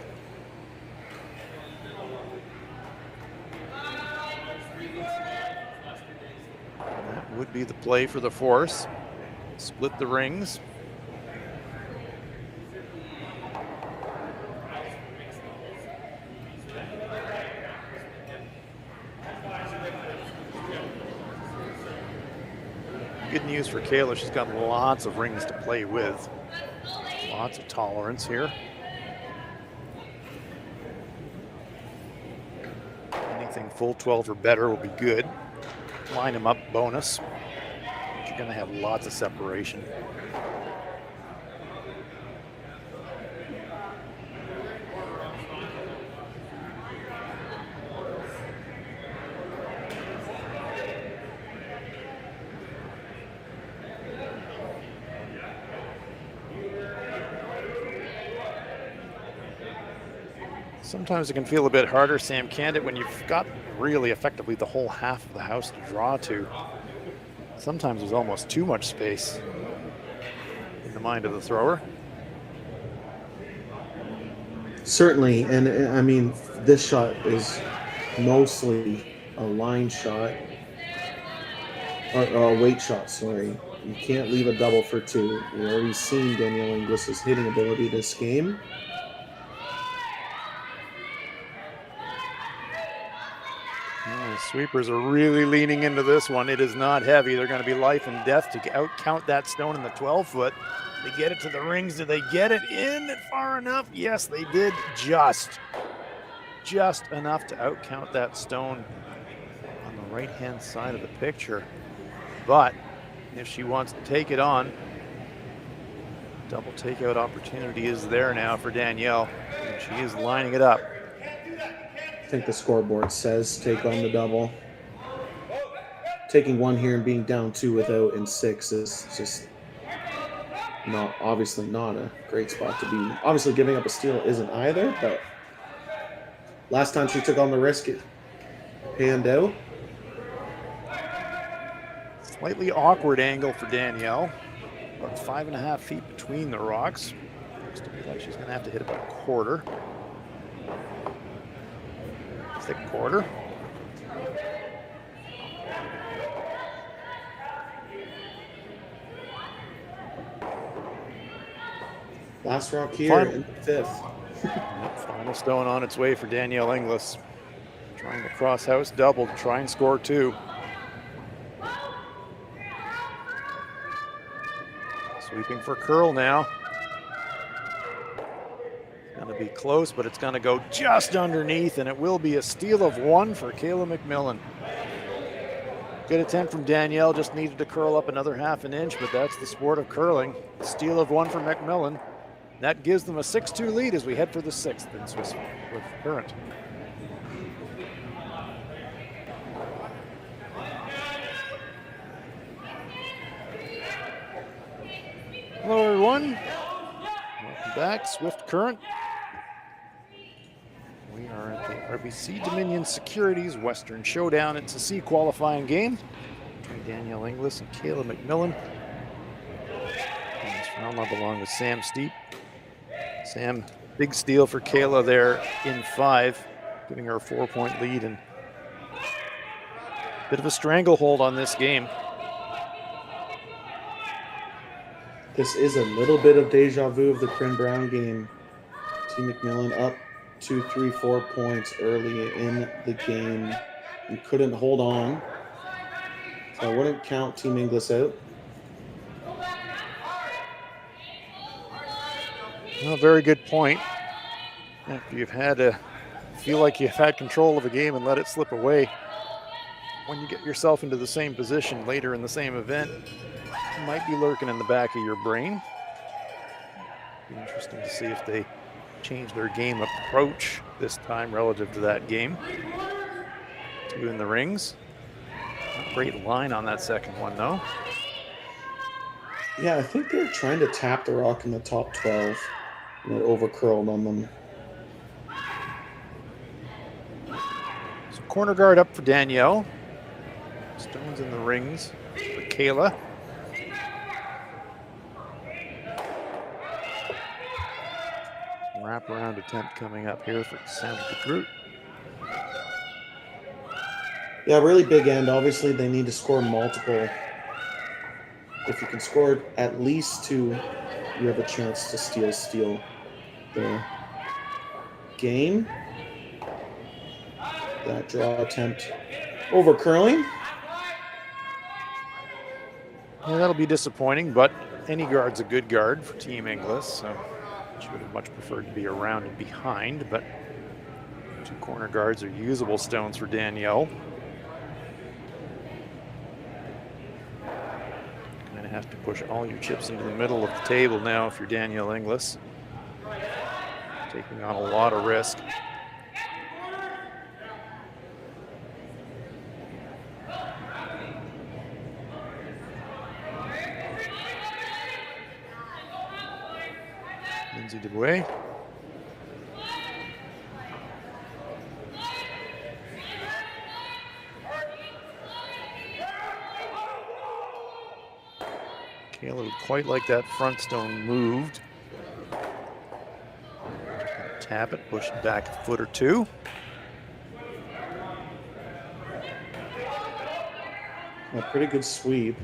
That would be the play for the Force. Split the rings. Good news for Cailey, she's got lots of rings to play with. Lots of tolerance here. Anything full 12 or better will be good. Line them up, bonus. You're going to have lots of separation. Sometimes it can feel a bit harder, Sam, can't it, when you've got really effectively the whole half of the house to draw to. Sometimes there's almost too much space in the mind of the thrower. Certainly, and I mean, this shot is mostly a line shot, or a weight shot, sorry. You can't leave a double for two. We've already seen Danielle Inglis's hitting ability this game. Sweepers are really leaning into this one. It is not heavy. They're going to be life and death to out-count that stone in the 12-foot. They get it to the rings. Do they get it in far enough? Yes, they did just enough to out-count that stone on the right-hand side of the picture. but if she wants to take it on, double takeout opportunity is there now for Danielle, and she is lining it up. I think the scoreboard says take on the double. Taking one here and being down 2 without in 6 is just obviously not a great spot to be. Obviously, giving up a steal isn't either, but last time she took on the risk, it panned out. Slightly awkward angle for Danielle. About 5.5 feet between the rocks. Looks to me like she's going to have to hit about a quarter. Thick quarter. Last rock here in the 5th. Final stone on its way for Danielle Inglis. Trying to cross house double to try and score 2. Sweeping for curl now. It's going to be close, but it's going to go just underneath, and it will be a steal of 1 for Kayla MacMillan. Good attempt from Danielle, just needed to curl up another 1/2 inch, but that's the sport of curling. Steal of 1 for MacMillan. That gives them a 6-2 lead as we head for the 6th in Swiss with Current. Hello, everyone. Welcome back, Swift Current. We are at the RBC Dominion Securities Western Showdown. It's a C qualifying game between Danielle Inglis and Kayla MacMillan. Frauenlob along with Sam Steep. Sam, big steal for Kayla there in 5, giving her a 4-point lead and a bit of a stranglehold on this game. This is a little bit of deja vu of the Corinne Brown game. Team MacMillan up 2, 3, 4 points early in the game and couldn't hold on. So I wouldn't count Team Inglis out. Well, very good point. After you've had feel like you've had control of a game and let it slip away, when you get yourself into the same position later in the same event, it might be lurking in the back of your brain. Be interesting to see if they change their game approach this time relative to that game. 2 in the rings. Not a great line on that second one, though. Yeah, I think they're trying to tap the rock in the top 12, and it over curled on them. So corner guard up for Danielle. Stones in the rings for Kayla. Wraparound attempt coming up here for Sandra DeGroot. Yeah, really big end. Obviously, they need to score multiple. If you can score at least 2, you have a chance to steal the game. That draw attempt over curling. Yeah, that'll be disappointing, but any guard's a good guard for Team Inglis, so she would have much preferred to be around and behind, but 2 corner guards are usable stones for Danielle. Kind of have to push all your chips into the middle of the table now if you're Danielle Inglis. Taking on a lot of risk. Lindsay DeBouet. Kayla would quite like that front stone moved. Tap it, push it back a foot or 2. A pretty good sweep.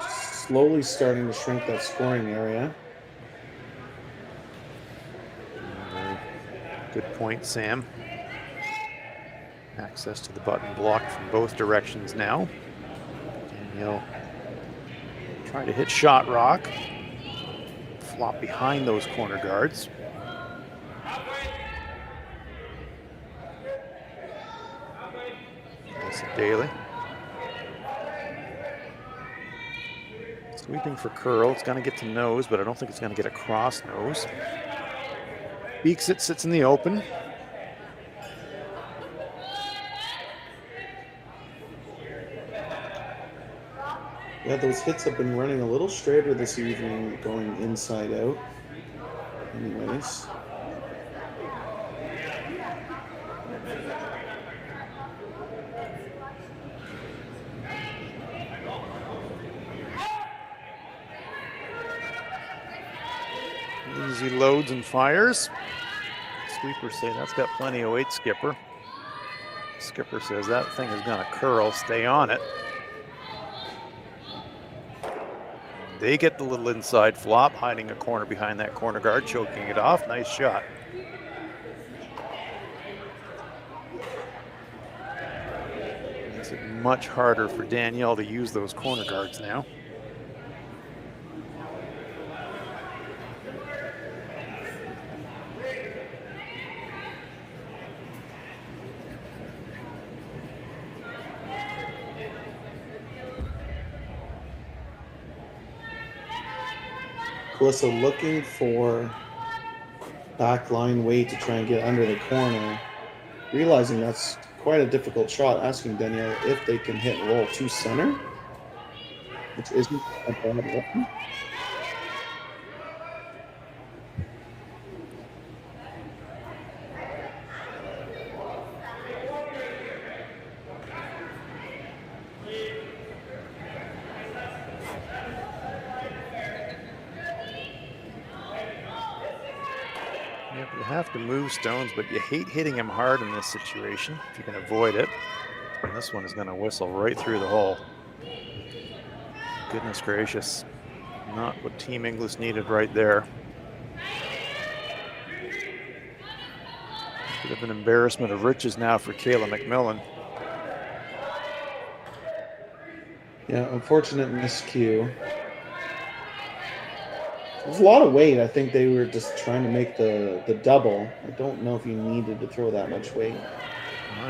Slowly starting to shrink that scoring area. Good point, Sam. Access to the button blocked from both directions now. Danielle trying to hit shot rock. Flop behind those corner guards. Daly. Sweeping for curl. It's going to get to nose, but I don't think it's going to get across nose. Beaks it, sits in the open. Yeah, those hits have been running a little straighter this evening, going inside out. Anyways. Easy loads and fires. Sweepers say that's got plenty of weight, Skipper. Skipper says that thing is going to curl, stay on it. They get the little inside flop, hiding a corner behind that corner guard, choking it off. Nice shot. Makes it much harder for Danielle to use those corner guards now. Calissa looking for backline weight to try and get under the corner, realizing that's quite a difficult shot, asking Danielle if they can hit roll to center, which isn't a bad option. You have to move stones, but you hate hitting him hard in this situation if you can avoid it. And this one is going to whistle right through the hole. Goodness gracious. Not what Team Inglis needed right there. Bit of an embarrassment of riches now for Kayla MacMillan. Yeah, unfortunate miscue. There's a lot of weight. I think they were just trying to make the double. I don't know if you needed to throw that much weight.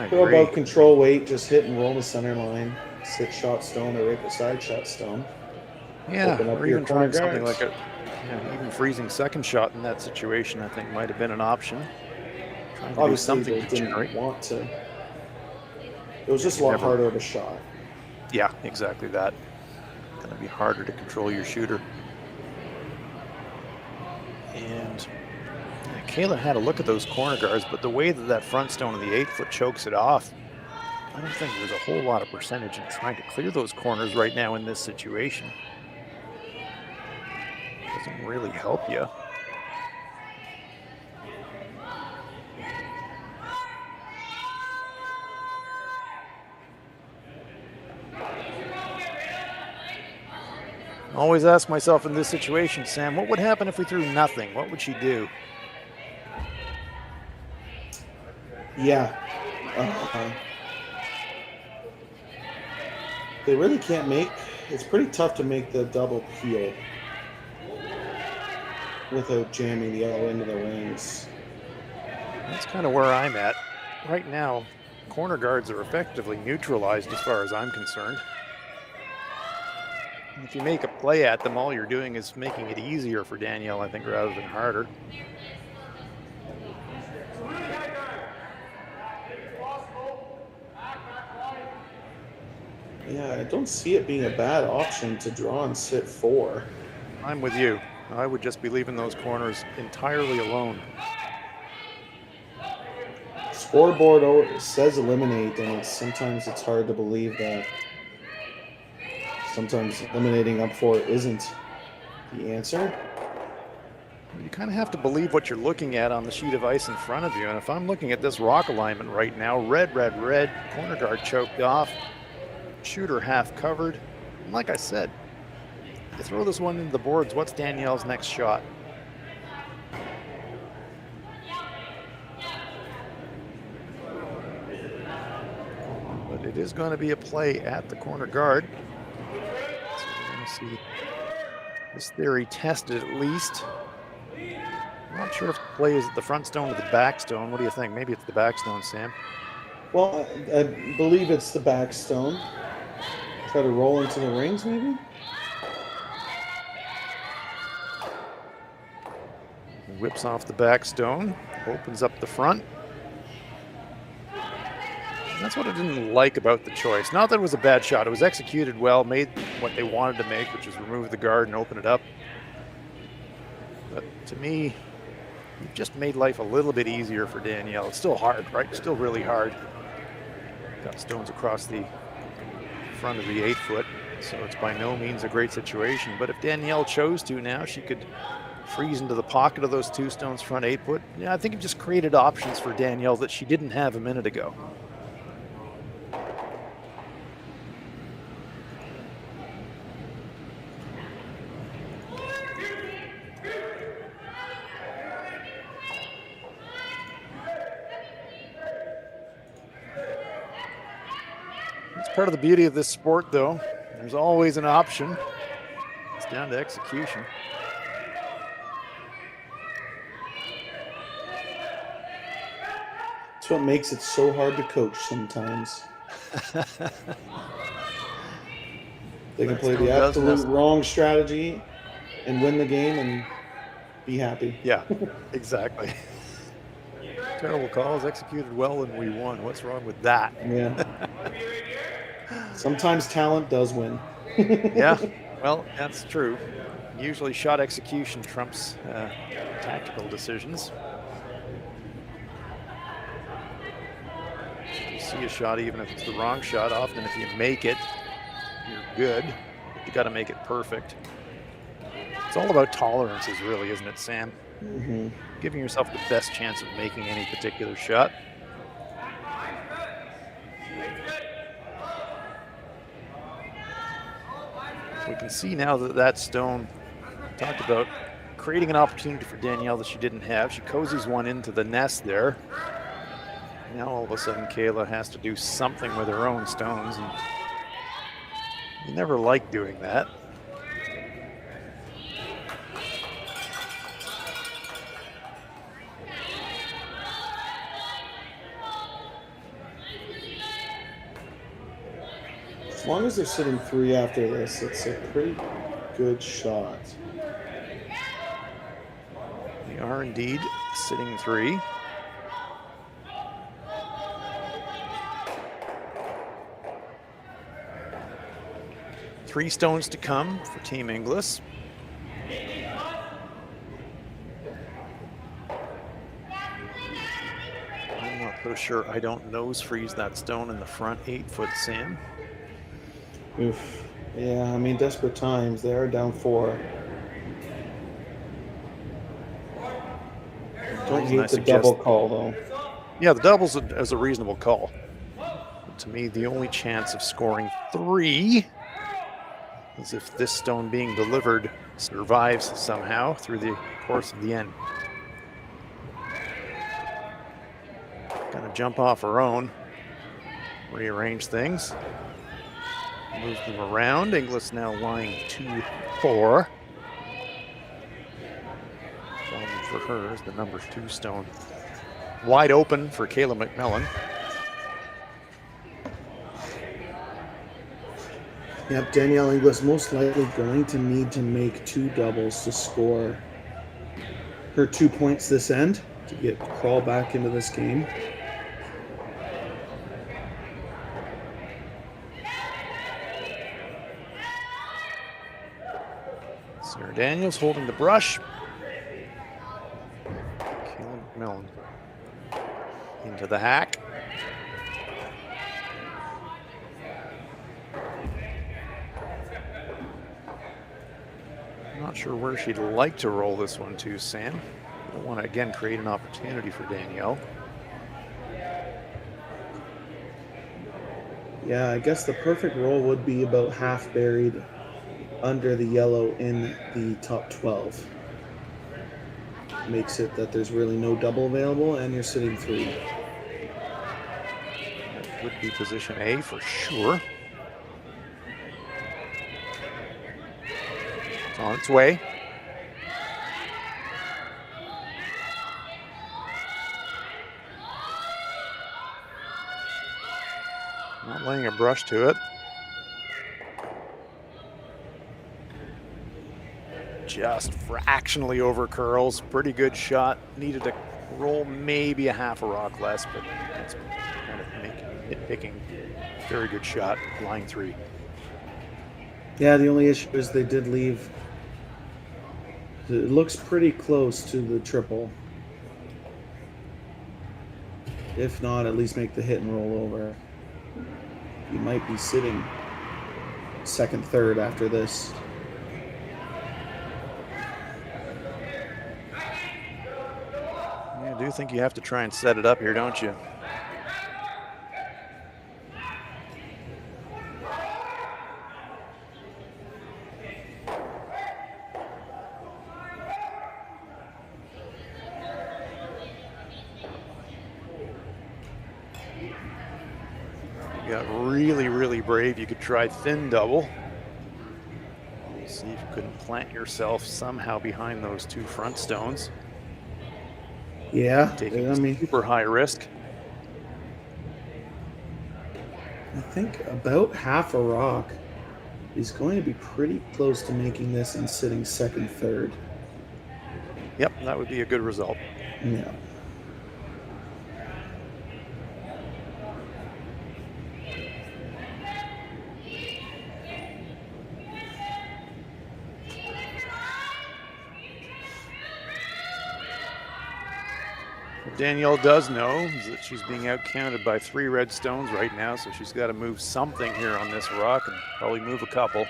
Throw about control weight, just hit and roll the center line, sit shot stone or right beside shot stone. Yeah, or even trying something guards. like even freezing second shot in that situation, I think might have been an option. Trying to Obviously, do something they to didn't generate. want to. It was just a lot harder of a shot. Yeah, exactly that. Going to be harder to control your shooter. And Kayla had a look at those corner guards, but the way that that front stone of the 8-foot chokes it off, I don't think there's a whole lot of percentage in trying to clear those corners right now in this situation. Doesn't really help you. Always ask myself in this situation, Sam, what would happen if we threw nothing? What would she do? Yeah. They really can't make, it's pretty tough to make the double peel without jamming the yellow into the rings. That's kind of where I'm at. Right now, corner guards are effectively neutralized as far as I'm concerned. If you make a play at them, all you're doing is making it easier for Danielle, I think, rather than harder. Yeah, I don't see it being a bad option to draw and sit 4. I'm with you. I would just be leaving those corners entirely alone. Scoreboard says eliminate, and sometimes it's hard to believe that sometimes eliminating up 4 isn't the answer. You kind of have to believe what you're looking at on the sheet of ice in front of you. And if I'm looking at this rock alignment right now, red, red, red, corner guard choked off, shooter half covered. And like I said, you throw this one into the boards, what's Danielle's next shot? But it is going to be a play at the corner guard. So we're going to see this theory tested at least. I'm not sure if the play is at the front stone or the back stone. What do you think? Maybe it's the back stone, Sam. Well, I believe it's the back stone. Try to roll into the rings, maybe? whips off the back stone, opens up the front. And that's what I didn't like about the choice. Not that it was a bad shot. It was executed well, made what they wanted to make, which was remove the guard and open it up. But to me, you've just made life a little bit easier for Danielle. It's still hard, right? Still really hard. Got stones across the front of the 8-foot, so it's by no means a great situation. But if Danielle chose to now, she could freeze into the pocket of those 2 stones front 8-foot. Yeah, I think it just created options for Danielle that she didn't have a minute ago. It's part of the beauty of this sport, though. There's always an option. It's down to execution. That's what makes it so hard to coach sometimes. They can play the absolute wrong strategy and win the game and be happy. Yeah, exactly. Terrible calls, executed well, and we won. What's wrong with that? Yeah. Sometimes talent does win. Yeah, well, that's true. Usually shot execution trumps tactical decisions. You see a shot, even if it's the wrong shot, often if you make it, you're good. You got to make it perfect. It's all about tolerances, really, isn't it, Sam? Mm-hmm. Giving yourself the best chance of making any particular shot. We can see now that that stone talked about creating an opportunity for Danielle that she didn't have. She cozies one into the nest there. Now all of a sudden Kayla has to do something with her own stones, and you never like doing that. As long as they're sitting 3 after this, it's a pretty good shot. They are indeed sitting 3. Three stones to come for Team Inglis. I'm not so sure I don't nose freeze that stone in the front 8-foot, Sam. Oof. Yeah, I mean, desperate times. They are down 4. Don't hate the double call, though. Yeah, the double's is a reasonable call. But to me, the only chance of scoring 3 is if this stone being delivered survives somehow through the course of the end. Gonna jump off her own, rearrange things, move them around. Inglis now lying 2-4. Problem for her is the number 2 stone. Wide open for Kayla MacMillan. Yep, Danielle Inglis most likely going to need to make 2 doubles to score her 2 points this end to crawl back into this game. Sarah Daniels holding the brush. Kayla MacMillan into the hack. Not sure where she'd like to roll this one to, Sam. I don't want to again create an opportunity for Danielle. Yeah, I guess the perfect roll would be about half buried under the yellow in the top 12. Makes it that there's really no double available and you're sitting 3. That would be position A for sure. It's on its way. Not laying a brush to it. just fractionally over curls. Pretty good shot. Needed to roll maybe a half a rock less, but that's kind of nitpicking. Very good shot, line 3. Yeah, the only issue is they did leave. It looks pretty close to the triple. If not, at least make the hit and roll over. You might be sitting second, third after this. I do think you have to try and set it up here, don't you? You got really brave. You could try thin double. See if you couldn't plant yourself somehow behind those 2 front stones. Yeah, Taking super high risk. I think about half a rock is going to be pretty close to making this and sitting second, third. Yep, that would be a good result. Yeah. What Danielle does know is that she's being outcounted by 3 red stones right now, so she's got to move something here on this rock and probably move a couple.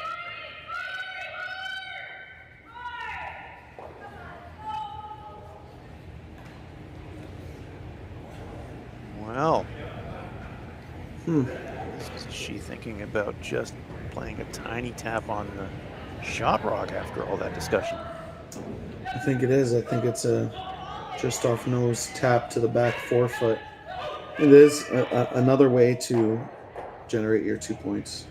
Well, is she thinking about just playing a tiny tap on the shot rock after all that discussion? I think it is. I think it's a just off nose tap to the back forefoot. It is another way to generate your 2 points.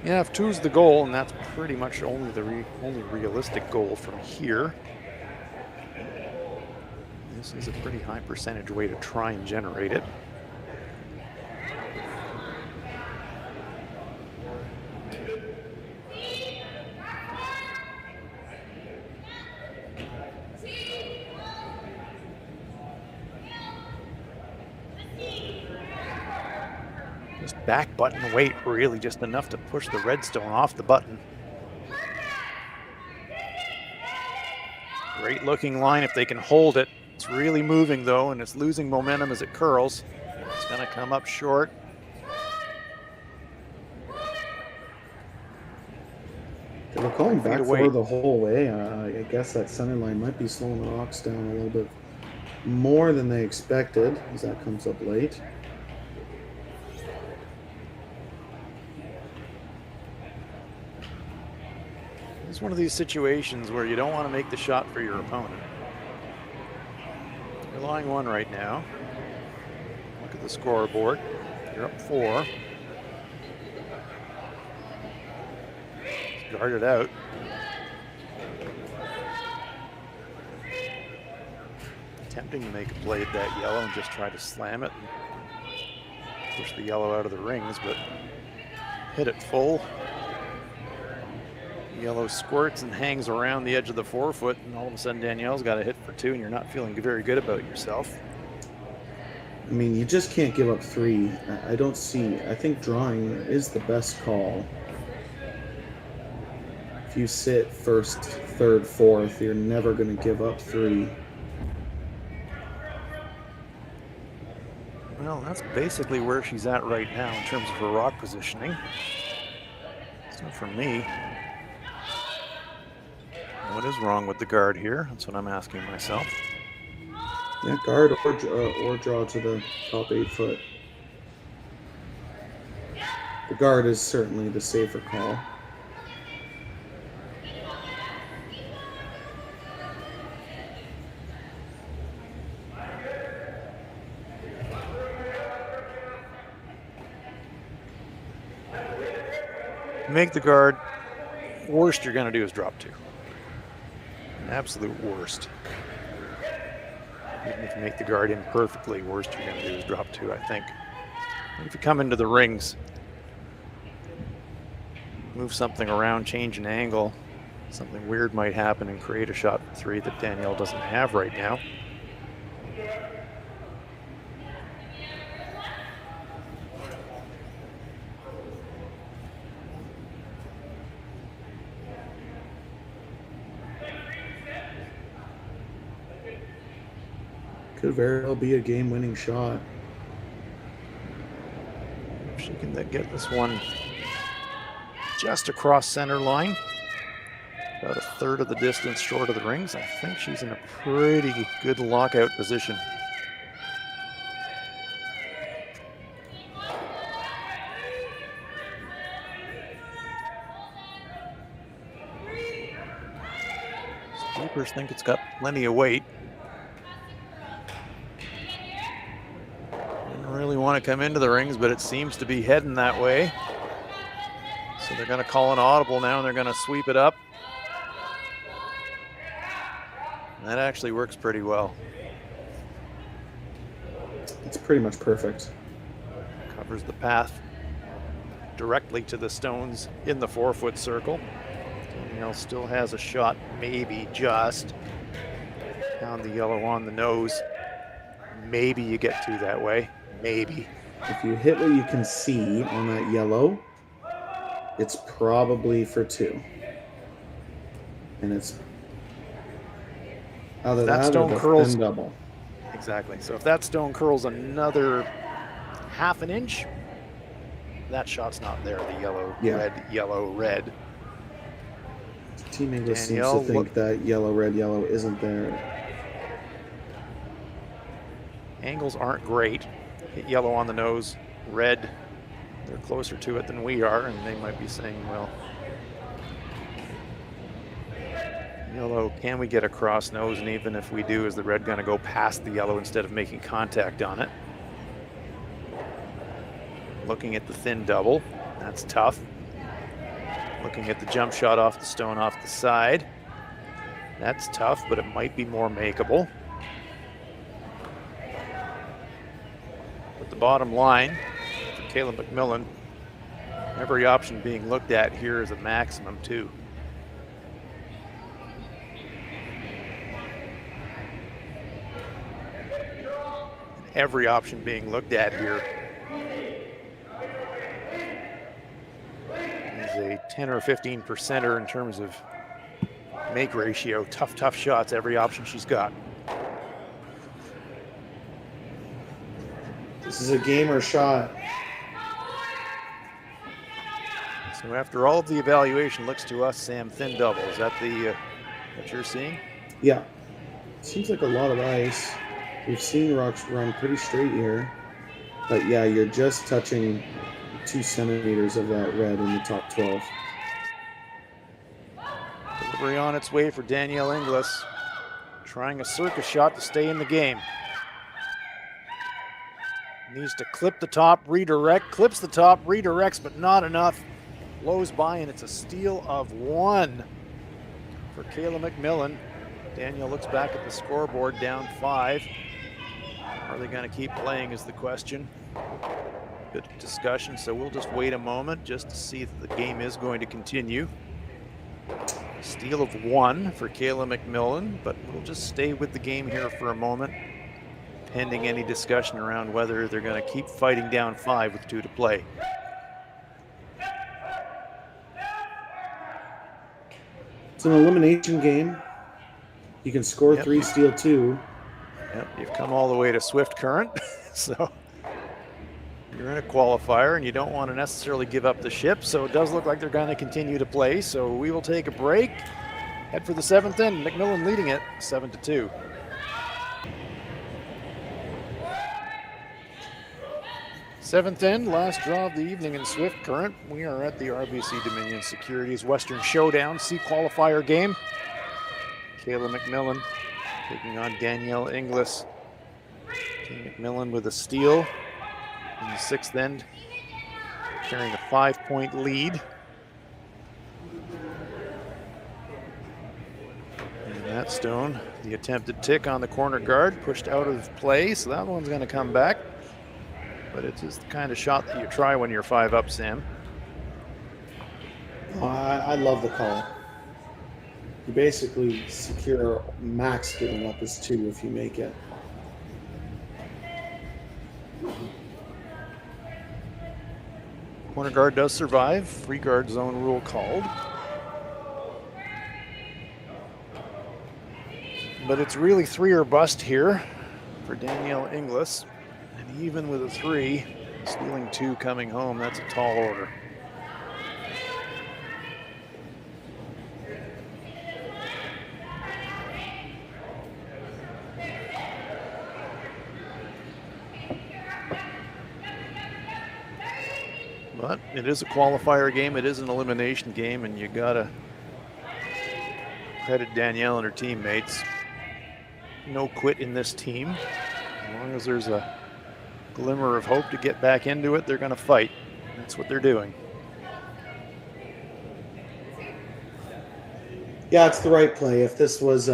Yeah, if 2's the goal, and that's pretty much only the only realistic goal from here. This is a pretty high percentage way to try and generate it. Just back button weight, really just enough to push the redstone off the button. Great looking line if they can hold it. It's really moving though, and it's losing momentum as it curls. It's going to come up short. They were calling back for the whole way. I guess that center line might be slowing the rocks down a little bit more than they expected as that comes up late. It's one of these situations where you don't want to make the shot for your opponent. You're lying 1 right now. Look at the scoreboard. You're up 4. Guard it out. Attempting to make a play at that yellow and just try to slam it and push the yellow out of the rings, but hit it full. Yellow squirts and hangs around the edge of the forefoot, and all of a sudden Danielle's got a hit for 2, and you're not feeling very good about yourself. I mean, you just can't give up 3. I think drawing is the best call. If you sit first, third, fourth, you're never going to give up 3. Well, that's basically where she's at right now in terms of her rock positioning. So for me, what is wrong with the guard here? That's what I'm asking myself. Yeah, guard or draw to the top 8 foot. The guard is certainly the safer call. Make the guard. Worst you're going to do is drop 2. Absolute worst. Even if you make the guard imperfectly, worst you're going to do is drop 2, I think. And if you come into the rings, move something around, change an angle, something weird might happen and create a shot for 3 that Danielle doesn't have right now. Could very well be a game-winning shot. If she can then get this one just across center line, about a third of the distance short of the rings, I think she's in a pretty good lockout position. Keepers think it's got plenty of weight. Didn't really want to come into the rings, but it seems to be heading that way. So they're going to call an audible now, and they're going to sweep it up. That actually works pretty well. It's pretty much perfect. Covers the path directly to the stones in the 4-foot circle. Danielle still has a shot, maybe just. Pound the yellow on the nose. Maybe you get 2 that way. Maybe. If you hit what you can see on that yellow, it's probably for 2. And it's either that that stone or the curls thin double. Exactly. So if that stone curls another half an inch, that shot's not there. The yellow, red, yellow, red. Team Inglis Danielle seems to think that yellow, red, yellow isn't there. Angles aren't great. Hit yellow on the nose, red. They're closer to it than we are, and they might be saying, well, yellow, can we get across nose? And even if we do, is the red going to go past the yellow instead of making contact on it? Looking at the thin double, that's tough. Looking at the jump shot off the stone off the side, that's tough, but it might be more makeable. But the bottom line for Kayla MacMillan, every option being looked at here is a maximum 2. Every option being looked at here is a 10 or 15%er in terms of make ratio. Tough shots, every option she's got. This is a gamer shot. So after all of the evaluation, looks to us, Sam, thin double. Is that the what you're seeing? Yeah. Seems like a lot of ice. We've seen rocks run pretty straight here. But yeah, you're just touching 2 centimeters of that red in the top 12. Delivery on its way for Danielle Inglis. Trying a circus shot to stay in the game. Needs to clip the top, redirect, clips the top, redirects, but not enough. Blows by, and it's a steal of 1 for Kayla MacMillan. Danielle looks back at the scoreboard, down 5. Are they going to keep playing is the question. Bit of discussion, so we'll just wait a moment just to see if the game is going to continue. Steal of 1 for Kayla MacMillan, but we'll just stay with the game here for a moment, pending any discussion around whether they're going to keep fighting down 5 with 2 to play. It's an elimination game. You can score 3, steal 2. Yep, you've come all the way to Swift Current, so you're in a qualifier and you don't want to necessarily give up the ship, so it does look like they're going to continue to play, so we will take a break, head for the 7th end. MacMillan leading it 7-2. Seventh end, last draw of the evening in Swift Current. We are at the RBC Dominion Securities Western Showdown C qualifier game. Kayla MacMillan taking on Danielle Inglis. MacMillan with a steal in the 6th end, carrying a 5-point lead. And that that stone. The attempted tick on the corner guard pushed out of play, so that one's going to come back. But it's just the kind of shot that you try when you're 5 up, Sam. Oh, I love the call. You basically secure max giving up is 2 if you make it. Corner guard does survive. Free guard zone rule called. But it's really 3 or bust here for Danielle Inglis. And even with a 3, stealing 2 coming home, that's a tall order. But it is a qualifier game. It is an elimination game, and you gotta credit Danielle and her teammates. No quit in this team. As long as there's a glimmer of hope to get back into it, they're gonna fight. That's what they're doing. Yeah, it's the right play. If this was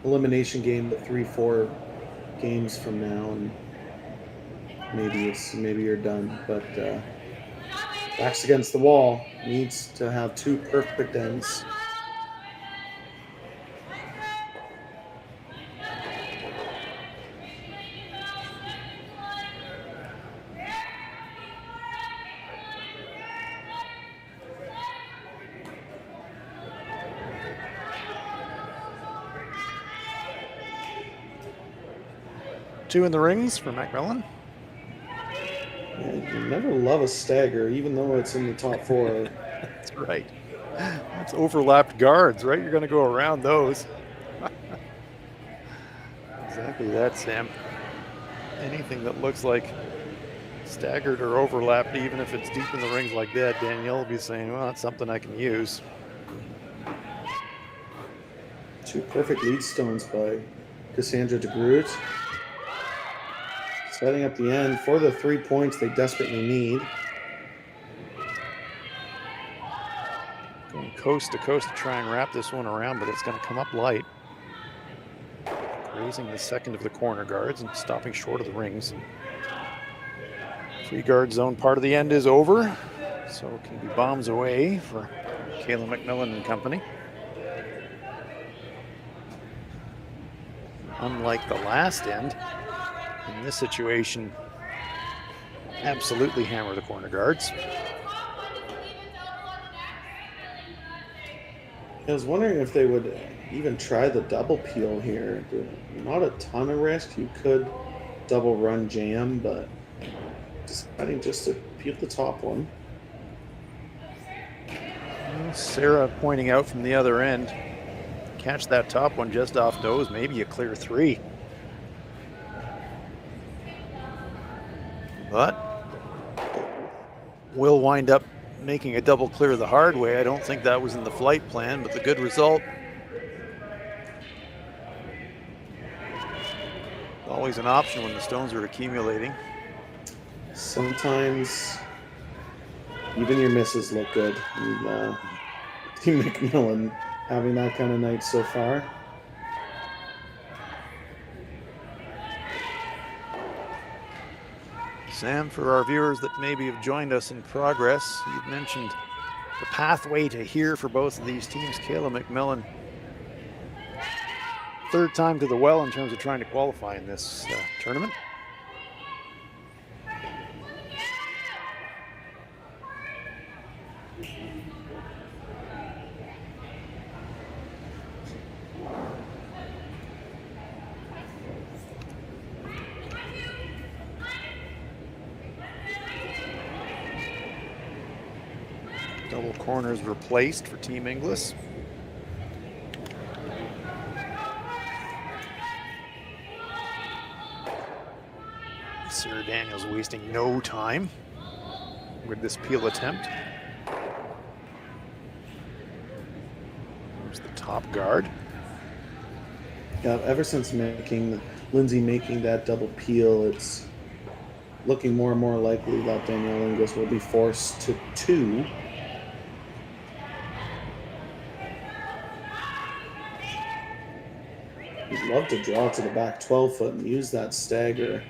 elimination game, but 3-4 games from now, and maybe you're done. But backs against the wall, needs to have 2 perfect ends. Two in the rings for MacMillan. Yeah, you never love a stagger, even though it's in the top 4. That's right. That's overlapped guards, right? You're going to go around those. Exactly that, Sam. Anything that looks like staggered or overlapped, even if it's deep in the rings like that, Danielle will be saying, well, that's something I can use. 2 perfect lead stones by Cassandra DeGroot. Setting up the end for the 3 points they desperately need. Going coast to coast to try and wrap this one around, but it's going to come up light. Grazing the second of the corner guards and stopping short of the rings. Free guard zone part of the end is over, so it can be bombs away for Kayla MacMillan and company. Unlike the last end, in this situation, absolutely hammer the corner guards. I was wondering if they would even try the double peel here. Not a ton of risk. You could double run jam, but deciding just to peel the top one. Sarah pointing out from the other end, catch that top one just off nose, maybe a clear 3. But will wind up making a double clear the hard way. I don't think that was in the flight plan, but the good result. Always an option when the stones are accumulating. Sometimes even your misses look good. And, Team MacMillan having that kind of night so far. Sam, for our viewers that maybe have joined us in progress, you've mentioned the pathway to here for both of these teams. Kayla MacMillan, 3rd time to the well in terms of trying to qualify in this tournament. Double corners replaced for Team Inglis. Sarah Daniels wasting no time with this peel attempt. There's the top guard. Yeah, ever since Lindsay making that double peel, it's looking more and more likely that Danielle Inglis will be forced to 2. You'd love to draw to the back 12-foot and use that stagger.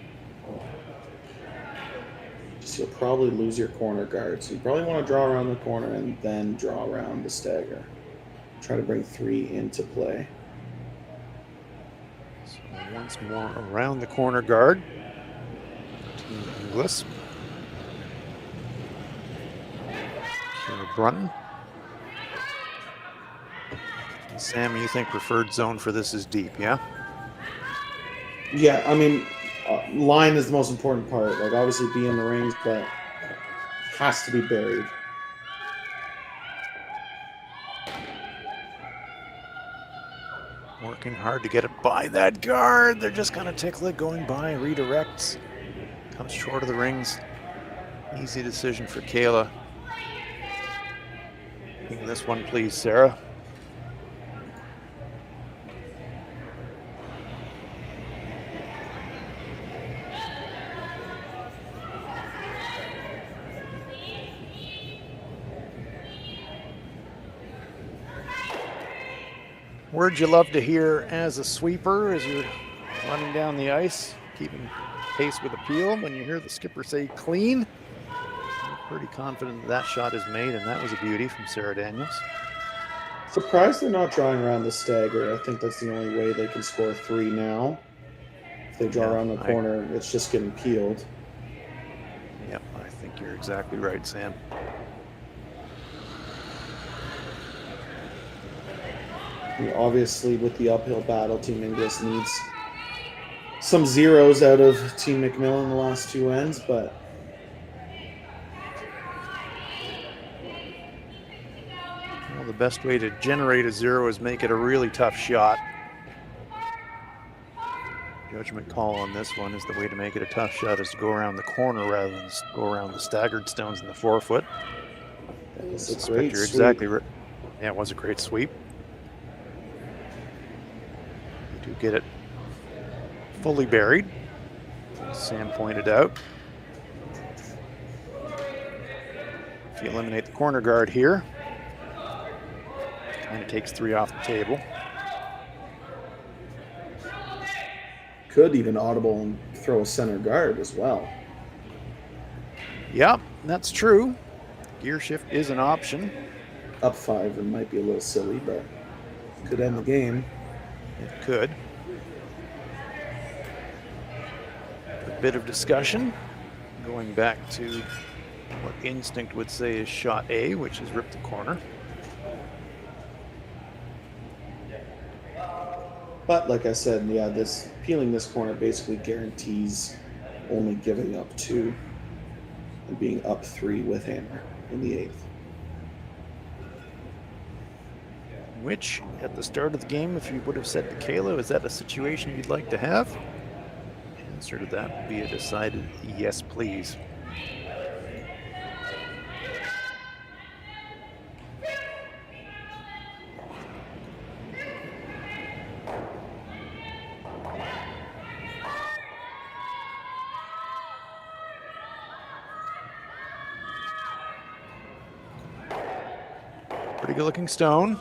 Just you'll probably lose your corner guard. So you probably want to draw around the corner and then draw around the stagger. Try to bring 3 into play. So once more around the corner guard. Team Inglis. Brunton. Sam, you think preferred zone for this is deep, yeah? Yeah, I mean, line is the most important part. Like, obviously be in the rings, but has to be buried. Working hard to get it by that guard. They're just kind of tickle it going by, redirects. Comes short of the rings. Easy decision for Kayla. This one, please, Sarah. Word you love to hear as a sweeper as you're running down the ice, keeping pace with appeal. When you hear the skipper say clean, I'm pretty confident that shot is made, and that was a beauty from Sarah Daniels. Surprised they're not drawing around the stagger. I think that's the only way they can score 3 now. If they draw around the corner, it's just getting peeled. Yep, I think you're exactly right, Sam. Obviously, with the uphill battle, Team Inglis needs some zeros out of Team MacMillan in the last 2 ends, but well, the best way to generate a 0 is make it a really tough shot. Judgment call on this one is the way to make it a tough shot is to go around the corner rather than go around the staggered stones in the 4-foot. it's a great You're sweep. exactly right. Yeah, it was a great sweep. You do get it fully buried, as Sam pointed out. If you eliminate the corner guard here, kind of takes 3 off the table. Could even audible and throw a center guard as well. Yep, that's true. Gear shift is an option. Up 5, it might be a little silly, but could end the game. It could. A bit of discussion going back to what instinct would say is shot A, which is rip the corner. But like I said, yeah, this peeling this corner basically guarantees only giving up 2 and being up 3 with hammer in the 8th. Which, at the start of the game, if you would have said to Kayla, is that a situation you'd like to have? The answer to that would be a decided yes, please. Pretty good looking stone.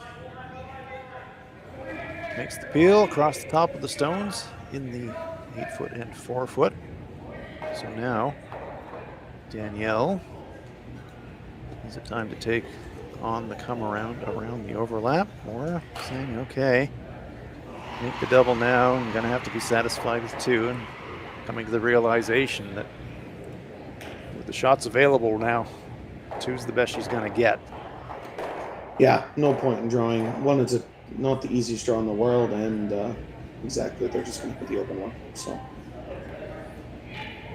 Makes the peel across the top of the stones in the 8-foot and 4-foot. So now Danielle has a time to take on the come around the overlap, or saying, okay, make the double now. I'm going to have to be satisfied with 2, and coming to the realization that with the shots available now, 2's the best she's going to get. Yeah, no point in drawing. One, it's not the easiest draw in the world, and exactly, they're just going to put the open one. So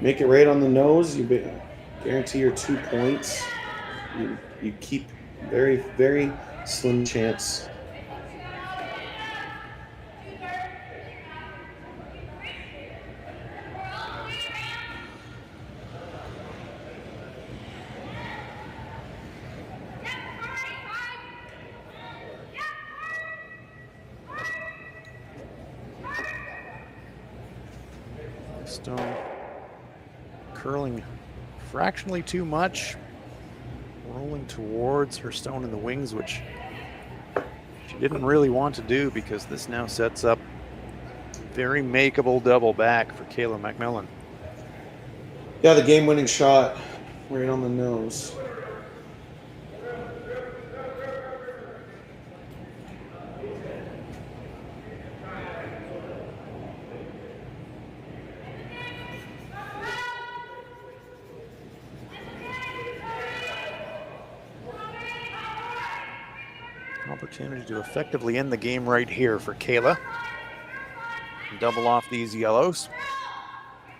make it right on the nose. You guarantee your 2 points. You keep very, very slim chance. Stone curling fractionally too much, rolling towards her stone in the wings, which she didn't really want to do, because this now sets up Very makeable double back for Kayla MacMillan. Yeah, the game-winning shot right on the nose. Opportunity to effectively end the game right here for Kayla. Double off these yellows.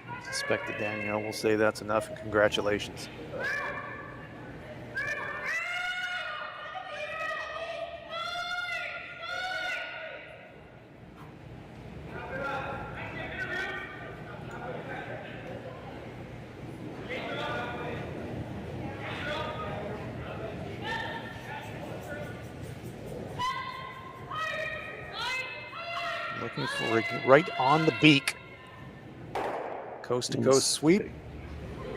I suspect that Danielle will say that's enough, and congratulations. Looking for it right on the beak. Coast to coast sweep.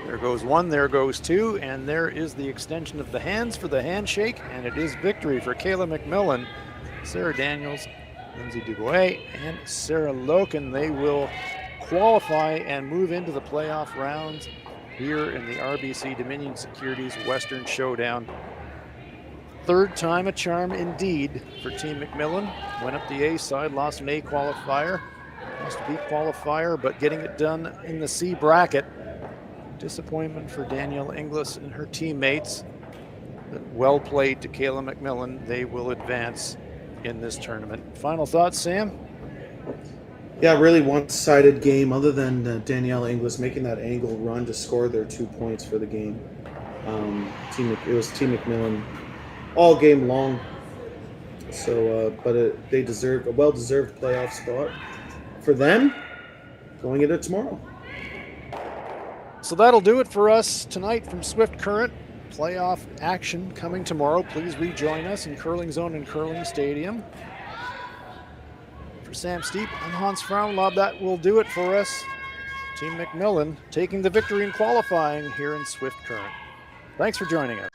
There goes one, there goes two, and there is the extension of the hands for the handshake, and it is victory for Kayla MacMillan. Sarah Daniels, Lindsay Dubois, and Sarah Loken. They will qualify and move into the playoff rounds here in the RBC Dominion Securities Western Showdown. Third time a charm indeed for Team MacMillan. Went up the A side, lost an A qualifier, lost a B qualifier, but getting it done in the C bracket. Disappointment for Danielle Inglis and her teammates. But well played to Kayla MacMillan. They will advance in this tournament. Final thoughts, Sam? Yeah, really one-sided game other than Danielle Inglis making that angle run to score their 2 points for the game. It was Team MacMillan all game long. So, but they deserve a well-deserved playoff spot for them going into tomorrow. So that'll do it for us tonight from Swift Current. Playoff action coming tomorrow. Please rejoin us in Curling Zone and Curling Stadium. For Sam Steep, I'm Hans Frauenlob. That will do it for us. Team MacMillan taking the victory in qualifying here in Swift Current. Thanks for joining us.